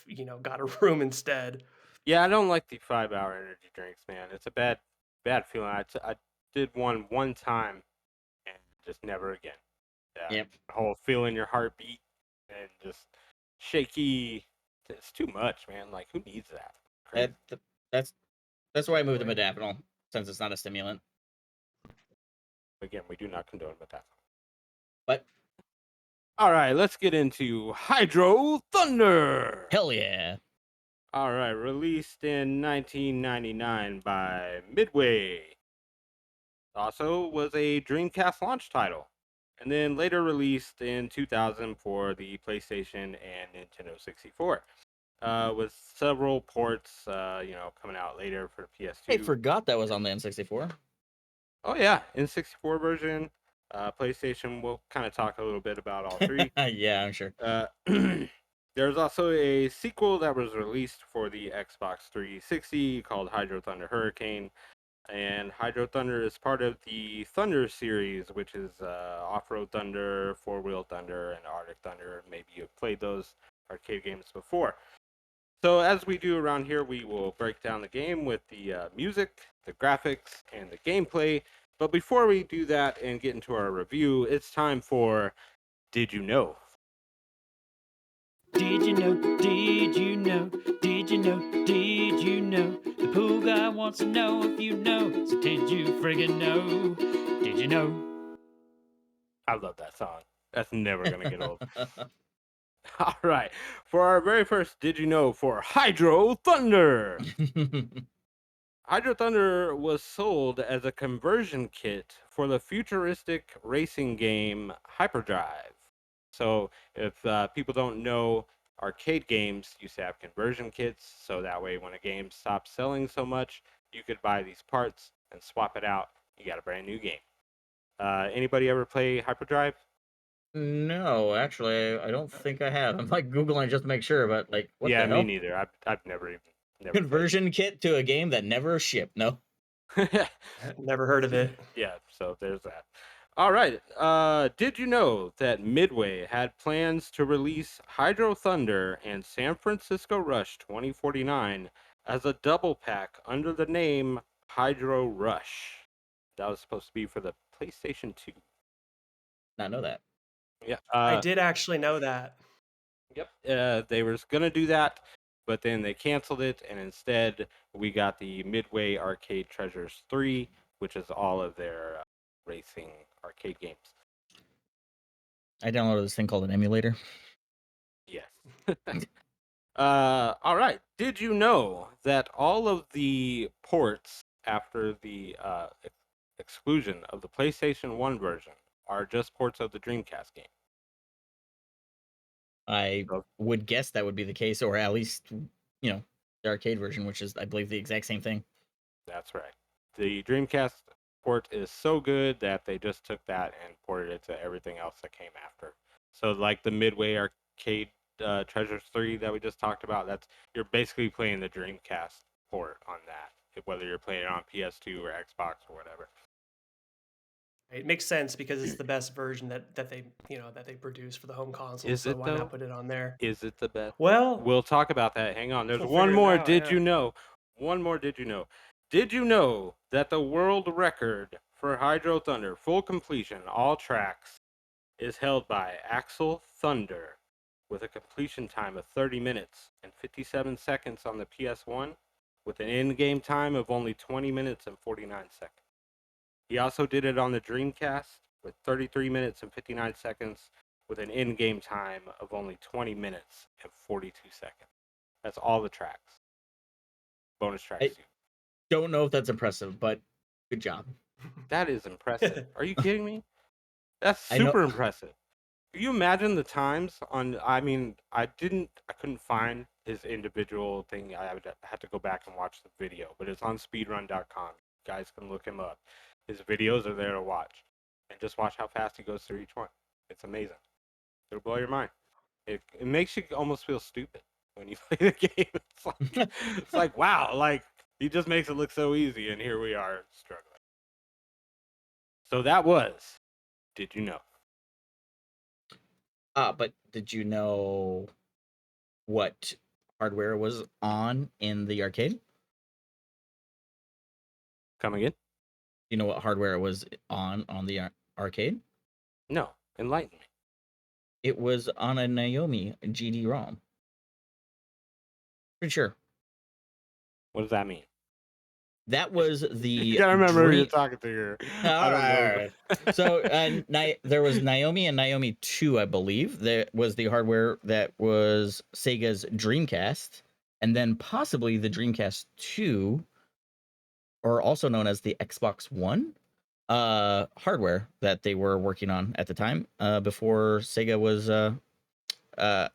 got a room instead. Yeah, I don't like the 5-hour energy drinks, man. It's a bad feeling. I did one time and just never again. Yeah, Yep. the whole feeling your heartbeat and just shaky. It's too much, man. Like, who needs that? Crazy. That's that's why I moved to modafinil, since it's not a stimulant. Again, we do not condone that. But All right, let's get into Hydro Thunder. hell yeah. All right, released in 1999 by Midway. Also was a Dreamcast launch title, and then later released in 2000 for the PlayStation and Nintendo 64. With several ports, coming out later for the PS2. I forgot that was on the N64. Oh yeah, N64 version, PlayStation. We'll kind of talk a little bit about all three. Yeah, I'm sure. There's also a sequel that was released for the Xbox 360 called Hydro Thunder Hurricane. And Hydro Thunder is part of the Thunder series, which is Off-Road Thunder, Four-Wheel Thunder, and Arctic Thunder. Maybe you've played those arcade games before. So as we do around here, we will break down the game with the music, the graphics, and the gameplay. But before we do that and get into our review, it's time for Did You Know? Did you know? Did you know? Did you know? Did you know? The pool guy wants to know if you know. So did you friggin' know? Did you know? I love that song. That's never going to get old. All right. For our very first Did You Know for Hydro Thunder. Hydro Thunder was sold as a conversion kit for the futuristic racing game Hyperdrive. So, if people don't know, arcade games used to have conversion kits, so that way when a game stopped selling so much, you could buy these parts and swap it out. You got a brand new game. Anybody ever play Hyperdrive? No, actually, I don't think I have. I'm like Googling just to make sure, but like, what Yeah, the me hell? neither. I've never played. Conversion kit to a game that never shipped. No. Never heard of it. Yeah, so there's that. All right. Did you know that Midway had plans to release Hydro Thunder and San Francisco Rush 2049 as a double pack under the name Hydro Rush? That was supposed to be for the PlayStation 2. Not know that. Yeah. I did actually know that. Yep. They were going to do that, but then they canceled it, and instead we got the Midway Arcade Treasures 3, which is all of their racing arcade games. I downloaded this thing called an emulator. Yes. All right. Did you know that all of the ports after the exclusion of the PlayStation 1 version are just ports of the Dreamcast game? I Oh. would guess that would be the case, or at least, the arcade version, which is, I believe, the exact same thing. That's right. The Dreamcast port is so good that they just took that and ported it to everything else that came after. So, like the Midway Arcade Treasures 3 that we just talked about, you're basically playing the Dreamcast port on that, whether you're playing it on PS2 or Xbox or whatever. It makes sense because it's the best version that they produce for the home console. Is So it, why though? not put it on there? Is it the best? Well, We'll talk about that. Hang on. There's we'll one figure it more. out, Did yeah. you know? One more. Did you know? Did you know that the world record for Hydro Thunder full completion, all tracks, is held by Axel Thunder with a completion time of 30 minutes and 57 seconds on the PS1 with an in-game time of only 20 minutes and 49 seconds. He also did it on the Dreamcast with 33 minutes and 59 seconds with an in-game time of only 20 minutes and 42 seconds. That's all the tracks. Bonus tracks I too. don't know if that's impressive, but good job. That is impressive. Are you kidding me? That's I know. super impressive. Can you imagine the times on? I mean, I couldn't find his individual thing. I would have to go back and watch the video, but it's on speedrun.com. You guys can look him up. His videos are there to watch, and just watch how fast he goes through each one. It's amazing. It'll blow your mind. It makes you almost feel stupid when you play the game. It's like wow, like he just makes it look so easy, and here we are struggling. So that was. Did you know? But did you know what hardware was on in the arcade? Come again? You know what hardware it was on the arcade? No. Enlighten me. It was on a Naomi GD-ROM. Pretty sure. What does that mean? That was the You gotta remember who you're talking to here. I don't know. All right. So there was Naomi and Naomi 2, I believe. There was the hardware that was Sega's Dreamcast, and then possibly the Dreamcast 2, or also known as the Xbox One, hardware that they were working on at the time, before Sega was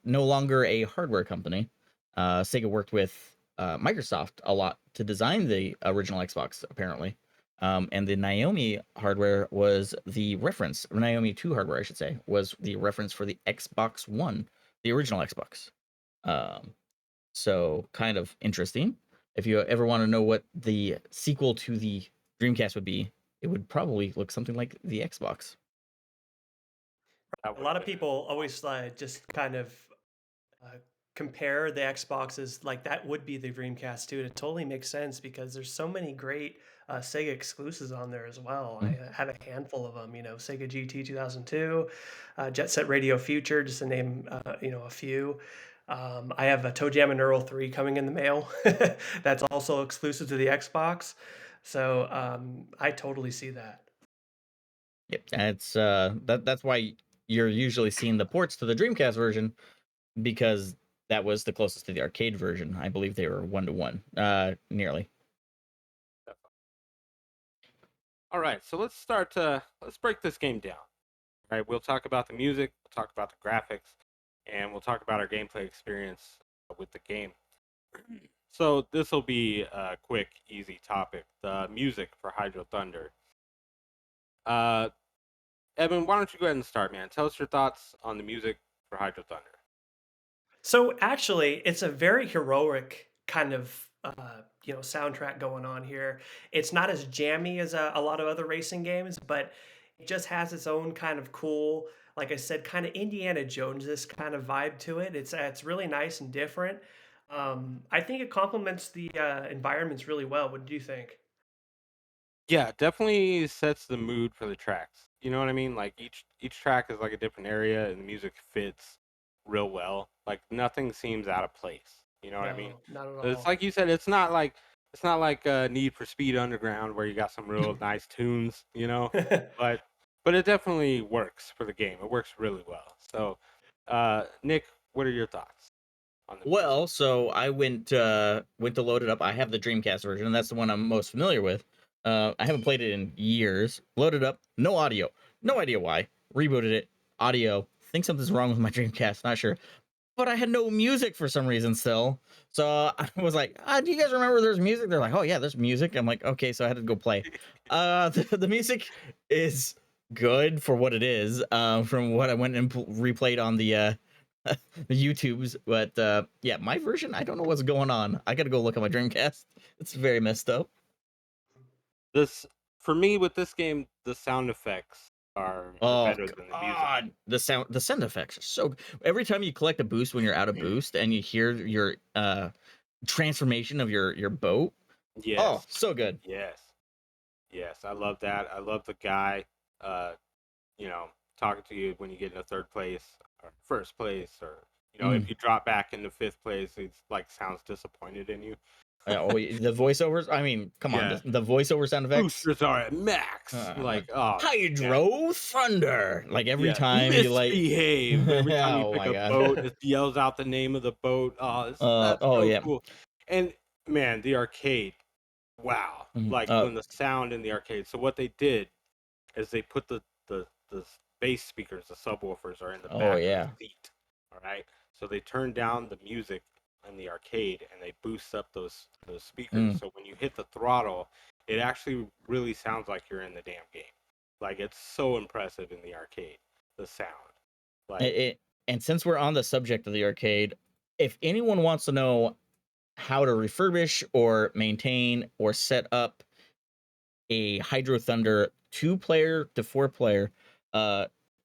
no longer a hardware company. Sega worked with Microsoft a lot to design the original Xbox, apparently. And the Naomi hardware was the reference, Naomi 2 hardware, I should say, was the reference for the Xbox One, the original Xbox. So kind of interesting. If you ever want to know what the sequel to the Dreamcast would be, it would probably look something like the Xbox. A lot of people always just kind of uh, compare the Xboxes like that would be the Dreamcast too. It totally makes sense because there's so many great Sega exclusives on there as well. I have a handful of them. You know, Sega GT 2002, Jet Set Radio Future, just to name a few. I have a Toe Jam and Earl 3 coming in the mail. That's also exclusive to the Xbox. So I totally see that. Yep, that's why you're usually seeing the ports to the Dreamcast version, because that was the closest to the arcade version. I believe they were 1-to-1, nearly. All right, so let's break this game down. All right, we'll talk about the music, we'll talk about the graphics, and we'll talk about our gameplay experience with the game. So this will be a quick, easy topic: the music for Hydro Thunder. Evan, why don't you go ahead and start, man? Tell us your thoughts on the music for Hydro Thunder. So actually, it's a very heroic kind of soundtrack going on here. It's not as jammy as a lot of other racing games, but it just has its own kind of cool, like I said, kind of Indiana Jones this kind of vibe to it. It's really nice and different. I think it complements the environments really well. What do you think? Yeah, definitely sets the mood for the tracks. You know what I mean? Like each track is like a different area, and the music fits real well. Like nothing seems out of place. You know what I mean? No, not at It's all. like you said. It's not like Need for Speed Underground where you got some real nice tunes. But but it definitely works for the game. It works really well. So, Nick, what are your thoughts on the music? Well, so I went to load it up. I have the Dreamcast version, and that's the one I'm most familiar with. I haven't played it in years. Loaded up, no audio, no idea why. Rebooted it, audio. Think something's wrong with my Dreamcast, not sure. But I had no music for some reason still. So I was like, do you guys remember there's music? They're like, oh yeah, there's music. I'm like, okay, so I had to go play. The music is good for what it is. From what I went and replayed on the the YouTubes, but yeah, my version, I don't know what's going on. I gotta go look at my Dreamcast. It's very messed up. This for me with this game, the sound effects are Oh better than the music. God, the sound effects are so. Every time you collect a boost when you're out of boost, and you hear your transformation of your boat. Oh, Yes, so good. yes, yes. I love that. I love the guy. Uh, you know, talking to you when you get into third place or first place, or Mm. if you drop back into fifth place, it's like sounds disappointed in you. The voiceovers. I mean, come on, Yeah. the voiceover sound effects. Boosters are at max. Like, oh, Hydro Thunder. Like every yeah, time you misbehave. Every time you Oh pick my a God. boat, it yells out the name of the boat. Oh, that's oh so yeah. cool. And man, the arcade. Wow. Mhm. Like when the sound in the arcade. So what they did is they put the bass speakers, the subwoofers, are in the back of the seat. All right. So they turn down the music in the arcade and they boost up those speakers. So when you hit the throttle, it actually really sounds like you're in the damn game. Like it's so impressive in the arcade, the sound. Like And since we're on the subject of the arcade, if anyone wants to know how to refurbish or maintain or set up a Hydro Thunder 2-player to 4-player,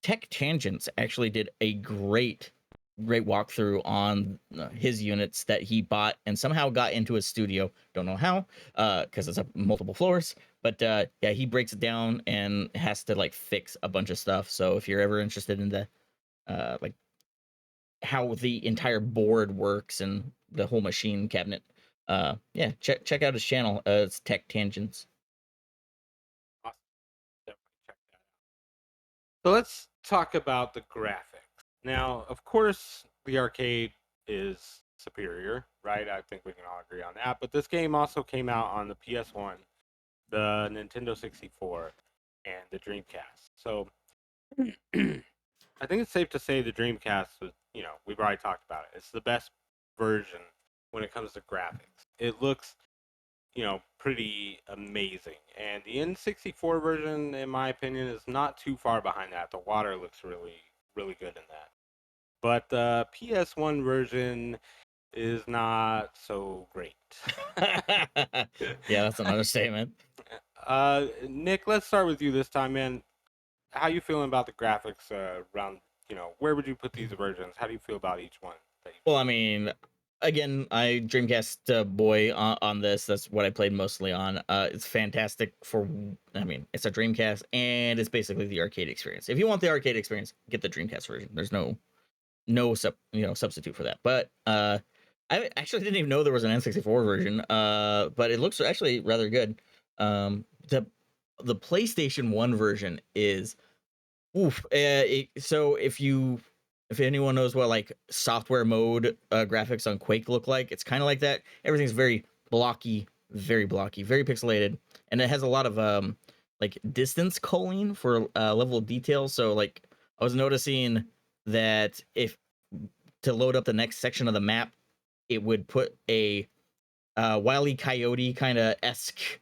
Tech Tangents actually did a great walkthrough on his units that he bought and somehow got into his studio. Don't know how, because it's up multiple floors. But yeah, he breaks it down and has to like fix a bunch of stuff. So if you're ever interested in the like how the entire board works and the whole machine cabinet, yeah, check out his channel. It's Tech Tangents. awesome. Definitely check that out. So let's talk about the graphics. Now, of course, the arcade is superior, right? I think we can all agree on that. But this game also came out on the PS1, the Nintendo 64, and the Dreamcast. So I think it's safe to say the Dreamcast was, we've already talked about it. It's the best version when it comes to graphics. It looks, pretty amazing. And the N64 version, in my opinion, is not too far behind that. The water looks really, really good in that. But the PS1 version is not so great. Yeah, that's an understatement. Nick, let's start with you this time, man. How you feeling about the graphics around, where would you put these versions? How do you feel about each one that you've Well, I seen? mean, again, I Dreamcast boy on this. That's what I played mostly on. It's fantastic I mean, it's a Dreamcast and it's basically the arcade experience. If you want the arcade experience, get the Dreamcast version. There's no substitute for that. But I actually didn't even know there was an N64 version. But it looks actually rather good. The PlayStation 1 version is oof. So if anyone knows what like software mode graphics on Quake look like, it's kind of like that. Everything's very blocky, very pixelated, and it has a lot of like distance culling for level of detail. So like I was noticing that if to load up the next section of the map, it would put a Wile E. Coyote kind of esque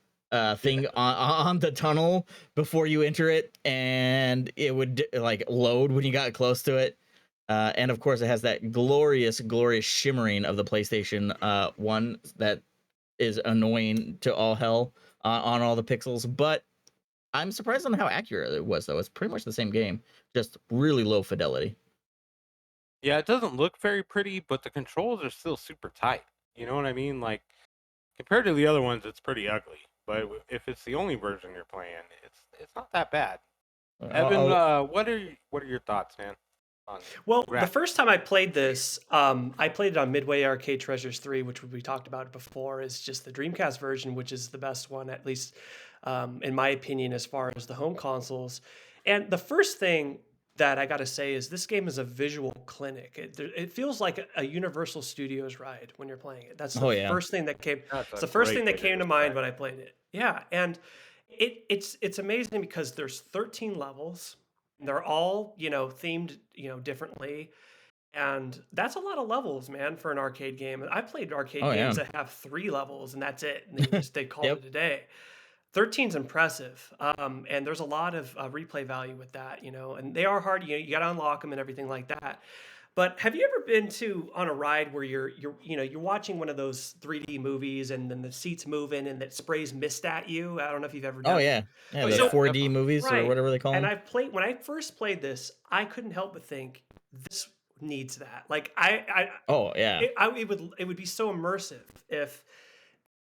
thing on the tunnel before you enter it, and it would like load when you got close to it. And of course, it has that glorious shimmering of the PlayStation 1 that is annoying to all hell on all the pixels. But I'm surprised on how accurate it was, though. It's pretty much the same game, just really low fidelity. Yeah, it doesn't look very pretty, but the controls are still super tight. You know what I mean? Like compared to the other ones, it's pretty ugly. But if it's the only version you're playing, it's not that bad. Evan, what are your thoughts, man? On Well, the graphics? first time I played this, I played it on Midway Arcade Treasures 3, which we talked about before, is just the Dreamcast version, which is the best one, at least in my opinion, as far as the home consoles. And the first thing that I got to say is this game is a visual clinic. It feels like a Universal Studios ride when you're playing it. That's the Oh yeah. first thing that came. That's It's a the first great thing way that to came to mind describe when it. I played it. Yeah, and it's amazing because there's 13 levels. They're all themed differently, and that's a lot of levels, man, for an arcade game. I played arcade Oh games yeah. that have 3 levels and that's it, and they called Yep. it a day. 13's impressive, and there's a lot of replay value with that, and they are hard. You got to unlock them and everything like that. But have you ever been on a ride where you're watching one of those 3D movies and then the seats moving and that sprays mist at you? I don't know if you've ever Oh done yeah. that. Yeah. Oh The yeah, So 4D definitely. movies or right, whatever they call and them. I've played when I first played this, I couldn't help but think this needs that. Like Oh yeah. it would be so immersive if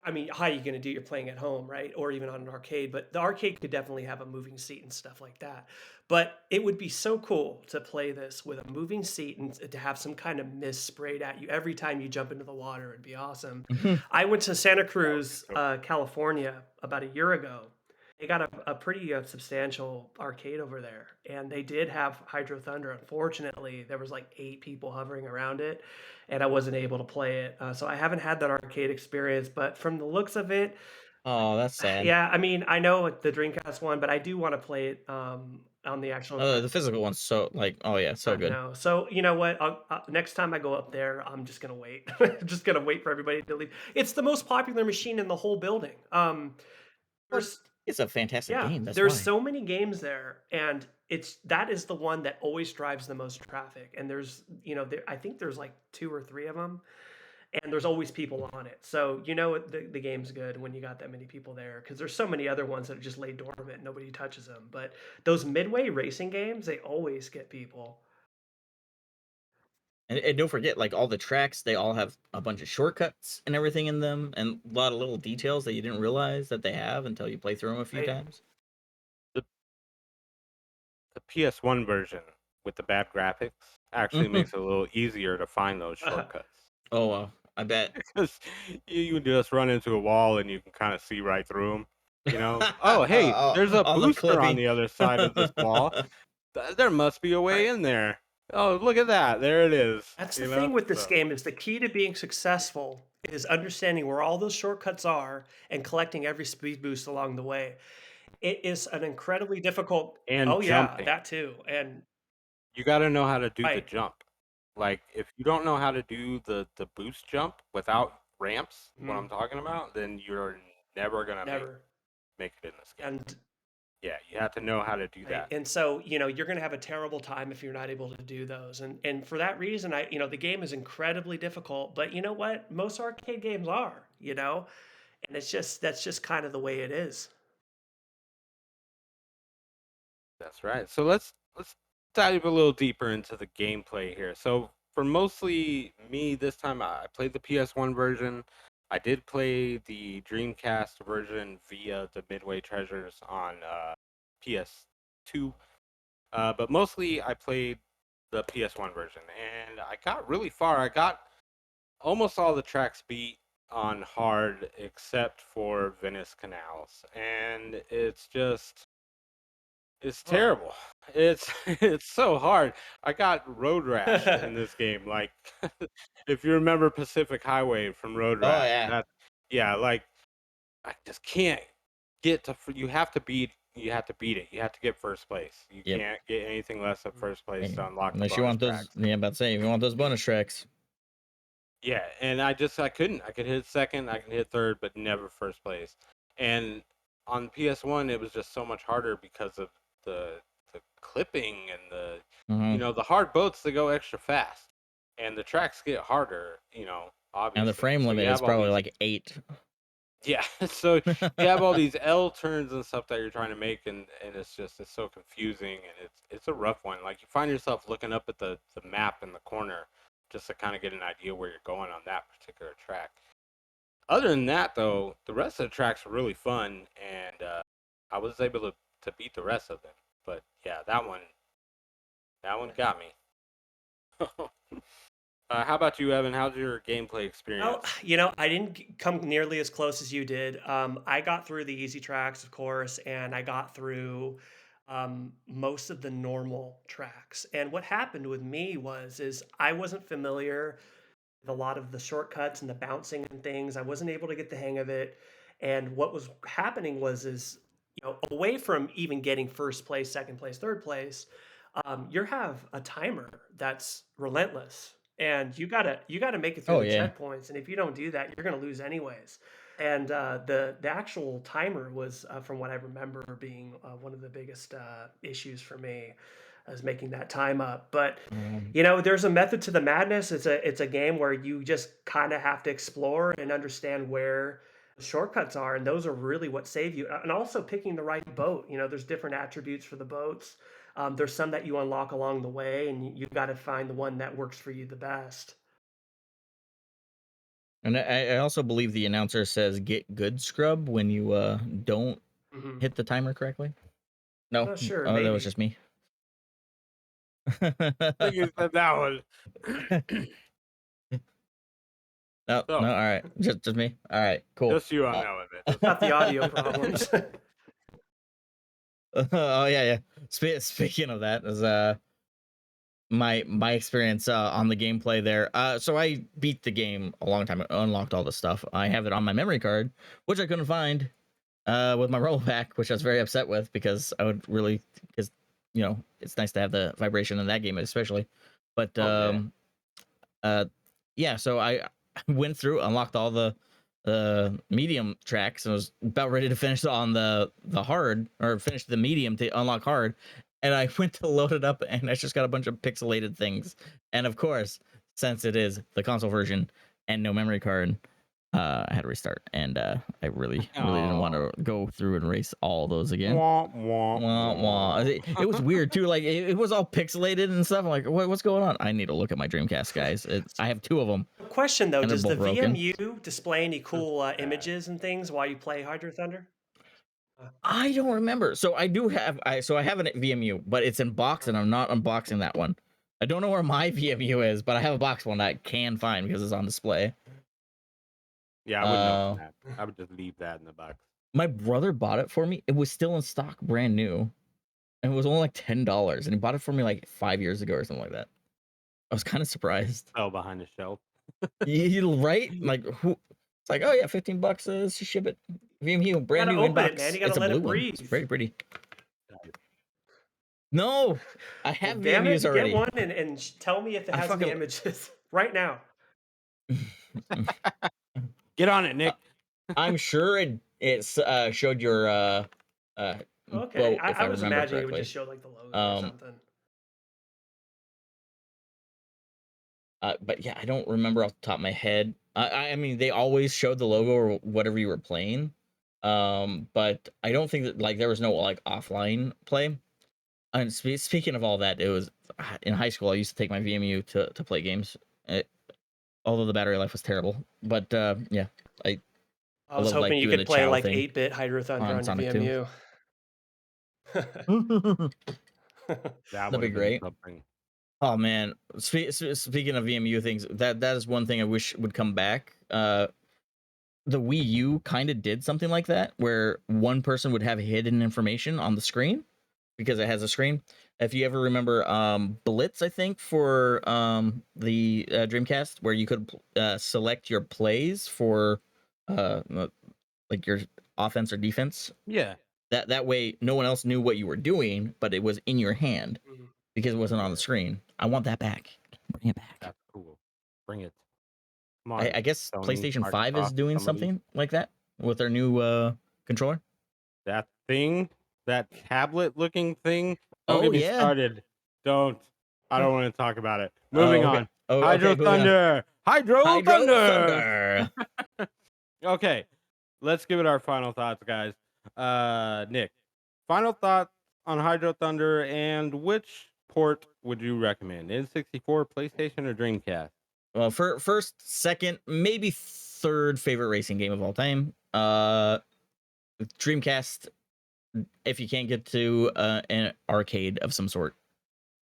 I mean, how are you gonna do it? You're playing at home, right? Or even on an arcade, but the arcade could definitely have a moving seat and stuff like that. But it would be so cool to play this with a moving seat and to have some kind of mist sprayed at you every time you jump into the water. It'd be awesome. I went to Santa That would be Cruz, so cool. California about a year ago. They got a pretty substantial arcade over there, and they did have Hydro Thunder. Unfortunately, there was like 8 people hovering around it, and I wasn't able to play it. So I haven't had that arcade experience, but from the looks of it, Oh, that's sad. yeah, I mean, I know the Dreamcast one, but I do want to play it on the actual. The physical one's so like, oh yeah, so I good. know. So you know what? Next time I go up there, I'm just gonna wait. Just gonna wait for everybody to leave. It's the most popular machine in the whole building. Well, There's it's a fantastic yeah, game. That's there's why. so many games there, and that is the one that always drives the most traffic. And there's I think there's like 2 or 3 of them, and there's always people on it. So the game's good when you got that many people there because there's so many other ones that just lay dormant, nobody touches them. But those midway racing games, they always get people. And don't forget, like all the tracks, they all have a bunch of shortcuts and everything in them, and a lot of little details that you didn't realize that they have until you play through them a few Right? times. The the PS1 version with the bad graphics actually makes it a little easier to find those shortcuts. Oh well, I bet. Because you can just run into a wall and you can kind of see right through them. Oh, hey, there's a All the booster on clipping. the other side of this wall. There must be a way Right. in there. Oh, look at that. There it is. That's the thing with this So game is the key to being successful is understanding where all those shortcuts are and collecting every speed boost along the way. It is an incredibly difficult. and Oh yeah, jumping. that too. And You got to know how to do the right. jump. Like if you don't know how to do the boost jump without ramps, what I'm Mm, talking about, then you're never gonna never. make it in this game. And Yeah, you have to know how to do right. that. And so, you're going to have a terrible time if you're not able to do those. And for that reason, the game is incredibly difficult, but you know what? Most arcade games are. And that's just kind of the way it is. That's right. So let's dive a little deeper into the gameplay here. So for mostly me this time, I played the PS1 version. I did play the Dreamcast version via the Midway Treasures on PS2. But mostly I played the PS1 version, and I got really far. I got almost all the tracks beat on hard except for Venice Canals, and it's Oh. terrible. It's it's so hard. I got road rashed in this game. Like if you remember Pacific Highway from Road Oh Rash, yeah. that yeah, like I just can't get to. You have to beat it. You have to get first place. You Yep. can't get anything less than first place Hey, to unlock the unless you bonus want those, tracks. yeah, about to say, if you want those bonus tracks. Yeah, and I couldn't. I could hit second, I can hit third, but never first place. And on PS1, it was just so much harder because of the clipping and Hmm. the hard boats they go extra fast, and the tracks get harder. And the Obviously. frame So you limit is have all probably these like 8. yeah. So you have all these L turns and stuff that you're trying to make, and it's so confusing, and it's a rough one. Like you find yourself looking up at the map in the corner just to kind of get an idea where you're going on that particular track. Other than that, though, the rest of the tracks were really fun, and I was able to beat the rest of them. But yeah, that one got me. How about you, Evan? How's your gameplay Well, experience? I didn't come nearly as close as you did. I got through the easy tracks, of course, and I got through most of the normal tracks. And what happened with me is I wasn't familiar with a lot of the shortcuts and the bouncing and things. I wasn't able to get the hang of it. And what was happening is away from even getting first place, second place, third place, you have a timer that's relentless, and you gotta make it through Oh the yeah. checkpoints. And if you don't do that, you're gonna lose anyways. And the actual timer was, from what I remember, being one of the biggest issues for me, is making that time up. But Um, there's a method to the madness. It's a game where you just kind of have to explore and understand where the shortcuts are, and those are really what save you. And also picking the right boat. There's different attributes for the boats. There's some that you unlock along the way, and you've got to find the one that works for you the best. And I also believe the announcer says "get good, scrub" when you don't Hmm. hit the timer correctly. No, Not sure. oh, that was Maybe. just me. I think you said that one. No, So, no, all right, just me. All right, cool. just you on that one, man. Just Got the audio problems. Oh yeah, yeah. Speaking of that, is my experience on the gameplay there. So I beat the game a long time, unlocked all the stuff. I have it on my memory card, which I couldn't find with my roll pack, which I was very upset with because I would really, because it's nice to have the vibration in that game especially. But Oh, yeah. uh yeah, so I went through, unlocked all the medium tracks, and was about ready to finish on the hard, or finish the medium to unlock hard, and I went to load it up, and I just got a bunch of pixelated things. And of course, since it is the console version and no memory card, I had to restart, and I really didn't want to go through and erase all those again. Wah, wah, Wah, wah. wah. It was weird too. Like it was all pixelated and stuff. I'm like, what's going on? I need to look at my Dreamcast, guys. I have two of them, Question though, and they're does the both broken. VMU display any cool Yeah. images and things while you play Hydro Thunder? I don't remember. So I do have I have an VMU, but it's in box, and I'm not unboxing that one. I don't know where my VMU is, but I have a box one that I can find because it's on display. Yeah, I wouldn't open that. I would just leave that in the box. My brother bought it for me. It was still in stock, brand new, and it was only like $10, and he bought it for me like 5 years ago or something like that. I was kind of surprised. Fell behind the shelf. Right? Like who? It's like, oh yeah, $15 to ship it. VMU, brand Gotta new open inbox. it, man. You gotta It's a let blue it one. It's breathe. very pretty. No, I have Well, damn it, VMUs already. get one and tell me if it I has fucking- any images right now. Get on it, Nick. I'm sure it showed your Okay, boat, if I was remember imagining it would correctly. just show like the logo or something. But yeah, I don't remember off the top of my head. I mean, they always showed the logo or whatever you were playing. But I don't think that like there was no like offline play. And speaking of all that, it was in high school. I used to take my VMU to play games. Although the battery life was terrible, but yeah, I was love, like, hoping you doing could the play Chow like thing 8-bit Hydro Thunder on on your Sonic 2. VMU. That That'd would be have been great. something. Oh man, speaking of VMU things, that is one thing I wish would come back. The Wii U kind of did something like that, where one person would have hidden information on the screen because it has a screen. If you ever remember Blitz, I think for the Dreamcast, where you could select your plays for like your offense or defense. Yeah. That way, no one else knew what you were doing, but it was in your hand Mhm. because it wasn't on the screen. I want that back. Bring it back. That's cool. Bring it. Come on. I guess Sony, PlayStation 5 is Microsoft, doing somebody. something like that with their new controller. That thing, that tablet-looking thing. Don't Oh, get me yeah. started. Don't. I don't want to talk about it. Moving okay. on. Oh, Hydro okay, moving on. Thunder. Hydro Thunder. Okay, let's give it our final thoughts, guys. Nick, final thoughts on Hydro Thunder, and which port would you recommend? N64, PlayStation, or Dreamcast? Well, for first, second, maybe third favorite racing game of all time. Dreamcast, if you can't get to an arcade of some sort.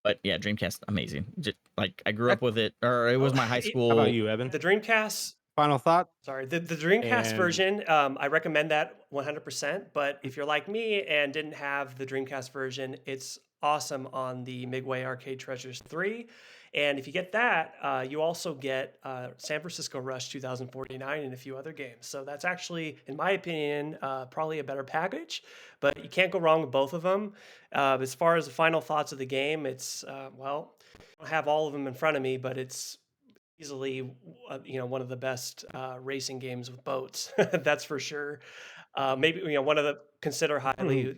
But yeah, Dreamcast, amazing. Just, like I grew up with it, or it was my high school. How about you, Evan? The Dreamcast. Final thought? Sorry, the Dreamcast And- version, I recommend that 100%. But if you're like me and didn't have the Dreamcast version, it's awesome on the Midway Arcade Treasures 3. And if you get that, you also get San Francisco Rush 2049 and a few other games. So that's actually, in my opinion, probably a better package. But you can't go wrong with both of them. As far as the final thoughts of the game, it's, well, I don't have all of them in front of me, but it's easily one of the best racing games with boats. That's for sure. Maybe one of the consider highly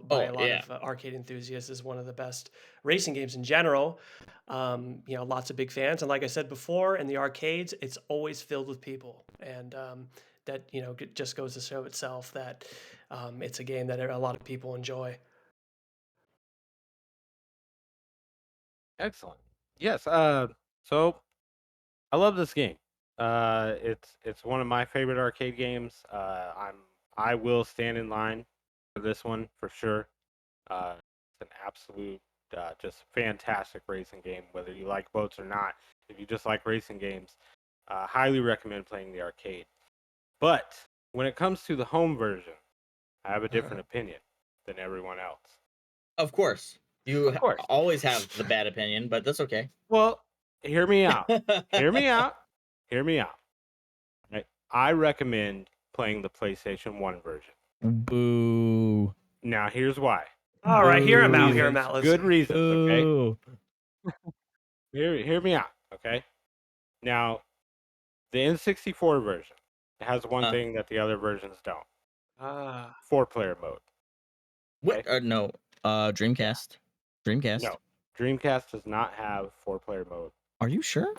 by a lot of arcade enthusiasts is one of the best racing games in general. Lots of big fans, and like I said before, in the arcades it's always filled with people, and that just goes to show itself that it's a game that a lot of people enjoy. Excellent. Yes. So I love this game. It's one of my favorite arcade games. I will stand in line for this one for sure. It's an absolute just fantastic racing game. Whether you like boats or not, if you just like racing games, highly recommend playing the arcade. But when it comes to the home version, I have a different opinion than everyone else. Of course, you Of course. always have the bad opinion, but that's okay. Well, hear me out. Hear me out. Hear me out. Right? I recommend playing the PlayStation 1 version. Boo. Now, here's why. All right, hear him Good out. Boo. Hear him reasons. out. Let's Good see. reasons, okay? Boo. Hear me out, okay? Now, the N64 version has one thing that the other versions don't. Ah. 4-player mode. What? No. Dreamcast. Dreamcast. No. Dreamcast does not have 4-player mode. Are you sure?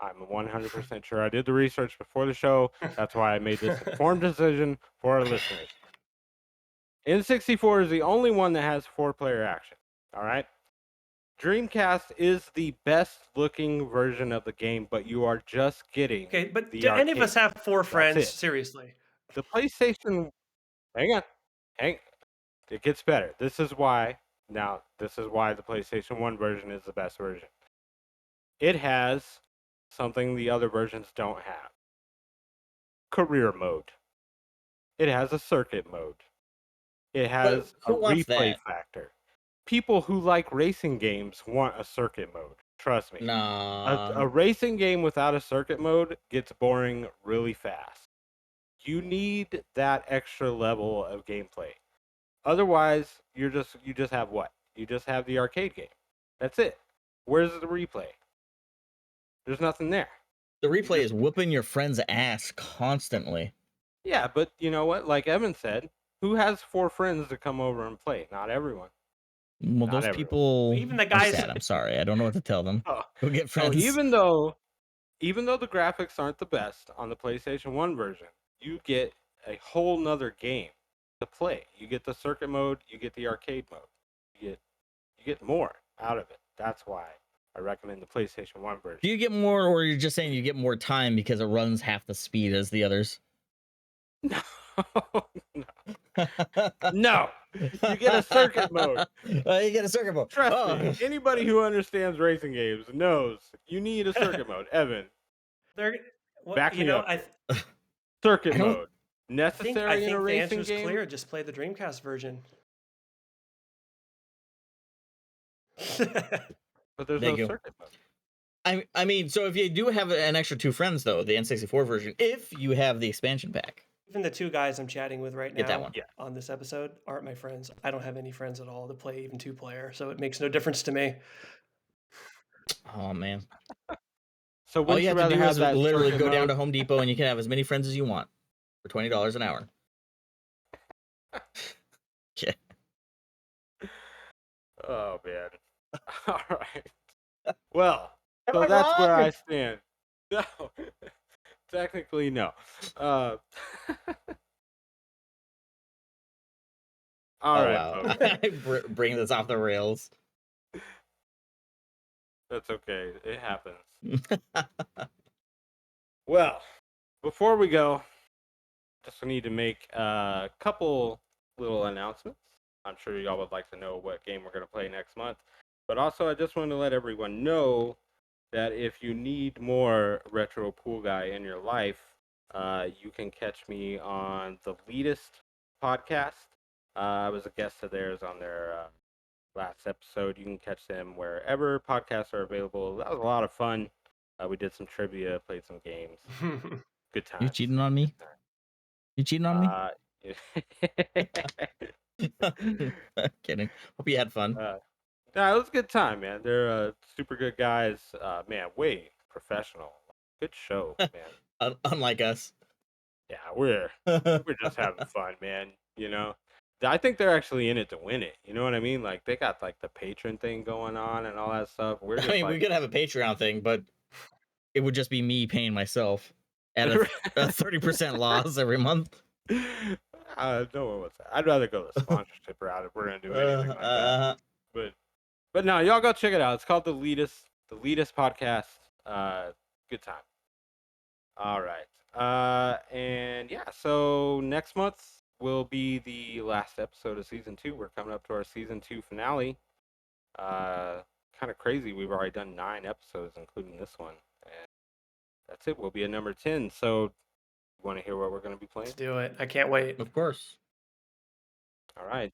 I'm 100% sure. I did the research before the show. That's why I made this informed decision for our listeners. N64 is the only one that has 4-player action. All right? Dreamcast is the best looking version of the game, but you are just getting Okay, but the do any of us arcade. have 4 friends? it. Seriously. The PlayStation. Hang on. It gets better. This is why the PlayStation 1 version is the best version. It has something the other versions don't have. Career mode. It has a circuit mode. It has a who wants replay that? factor. People who like racing games want a circuit mode. Trust me. Nah. A racing game without a circuit mode gets boring really fast. You need that extra level of gameplay. Otherwise, you just have what? You just have the arcade game. That's it. Where's the replay? There's nothing there. The replay is whooping your friend's ass constantly. Yeah, but you know what? Like Evan said, who has 4 friends to come over and play? Not everyone. Well, Not those everyone. people Even the are guys. sad. I'm sorry. I don't know what to tell them. Oh, Go get so friends. even though the graphics aren't the best on the PlayStation 1 version, you get a whole nother game to play. You get the circuit mode, you get the arcade mode. You get more out of it. That's why I recommend the PlayStation 1 version. Do you get more, or you're just saying you get more time because it runs half the speed as the others? No. No. You get a circuit mode. You get a circuit mode. Trust me. Anybody who understands racing games knows you need a circuit mode. Evan, They're, well, back you me know, up. I Circuit I don't- mode. Necessary in a think the racing answer's game? clear. Just play the Dreamcast version. But there's There no you go. circuit mode. I mean, so if you do have an extra 2 friends, though, the N64 version, if you have the expansion pack, Even the 2 guys I'm chatting with right get that now one. Yeah. on this episode aren't my friends. I don't have any friends at all to play even 2-player, so it makes no difference to me. Oh man! So All wouldn't you you have to rather do have is that literally circuit go down mode? to Home Depot and you can have as many friends as you want for $20 an hour. Yeah. Oh man. All right. Well, Am so I that's where wrong? I stand. No. Technically no. All Oh right, wow! folks. I bring this off the rails. That's okay. It happens. Well, before we go, just need to make a couple little announcements. I'm sure y'all would like to know what game we're going to play next month. But also, I just want to let everyone know that if you need more Retro Pool Guy in your life, you can catch me on the Leadist podcast. I was a guest of theirs on their last episode. You can catch them wherever podcasts are available. That was a lot of fun. We did some trivia, played some games. Good times. You cheating on me? You cheating on me? Kidding. Hope you had fun. No, it was a good time, man. They're super good guys. Man, way professional. Good show, man. Unlike us. Yeah, we're just having fun, man. You know, I think they're actually in it to win it. You know what I mean? Like they got like the patron thing going on and all that stuff. We're just I mean, like, we could have a Patreon thing, but it would just be me paying myself at a 30% loss every month. No one wants that. I'd rather go the sponsorship route if we're gonna do anything like that. But no, y'all go check it out. It's called the Leadist podcast. Good time. All right. And yeah, so next month will be the last episode of season 2. We're coming up to our season 2 finale. Kind of crazy. We've already done 9 episodes, including this one, and that's it. We'll be at number 10. So, you want to hear what we're going to be playing? Let's do it. I can't wait. Of course. All right.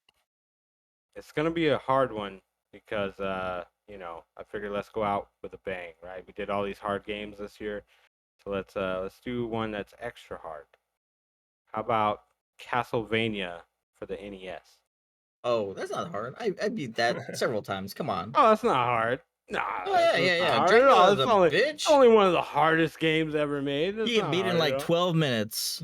It's going to be a hard one because, I figured let's go out with a bang, right? We did all these hard games this year, so let's do one that's extra hard. How about Castlevania for the NES? Oh, that's not hard. I beat that several times. Come on. Oh, that's not hard. Nah, Oh yeah, that's yeah, not yeah. hard at all. Dracula's It's a only bitch. only one of the hardest games ever made. That's You get not beat in hard at like all. 12 minutes.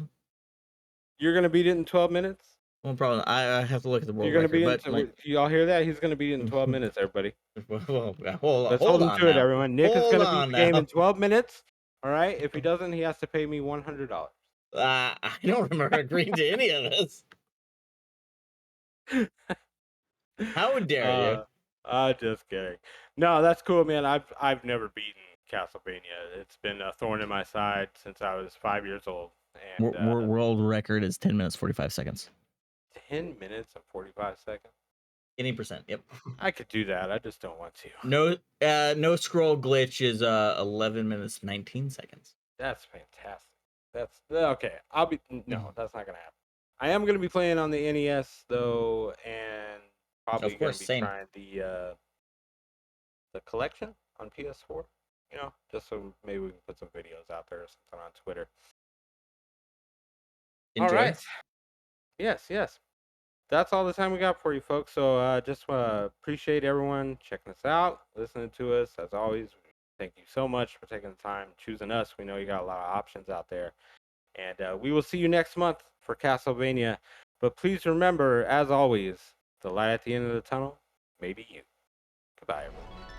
You're gonna beat it in 12 minutes. Well, probably. I have to look at the world You're gonna record, beat it. but like, Do y'all hear that? He's gonna beat it in 12 minutes, everybody. hold Let's hold him on to it, now. everyone. Nick is Hold gonna beat on the game now. in 12 minutes. All right. If he doesn't, he has to pay me $100. I don't remember agreeing to any of this. How dare you? Just kidding. No, that's cool, man. I've never beaten Castlevania. It's been a thorn in my side since I was 5 years old. And World record is 10 minutes 45 seconds. 10 minutes and 45 seconds. Any percent. Yep. I could do that. I just don't want to. No scroll glitch is 11 minutes 19 seconds. That's fantastic. That's okay. That's not gonna happen. I am gonna be playing on the NES though, and probably Of course, gonna be same. trying the collection on PS4. Just so maybe we can put some videos out there or something on Twitter. Enjoy. All right. Yes. That's all the time we got for you, folks. So just appreciate everyone checking us out, listening to us. As always, thank you so much for taking the time, choosing us. We know you got a lot of options out there. And we will see you next month for Castlevania. But please remember, as always, the light at the end of the tunnel may be you. Goodbye, everyone.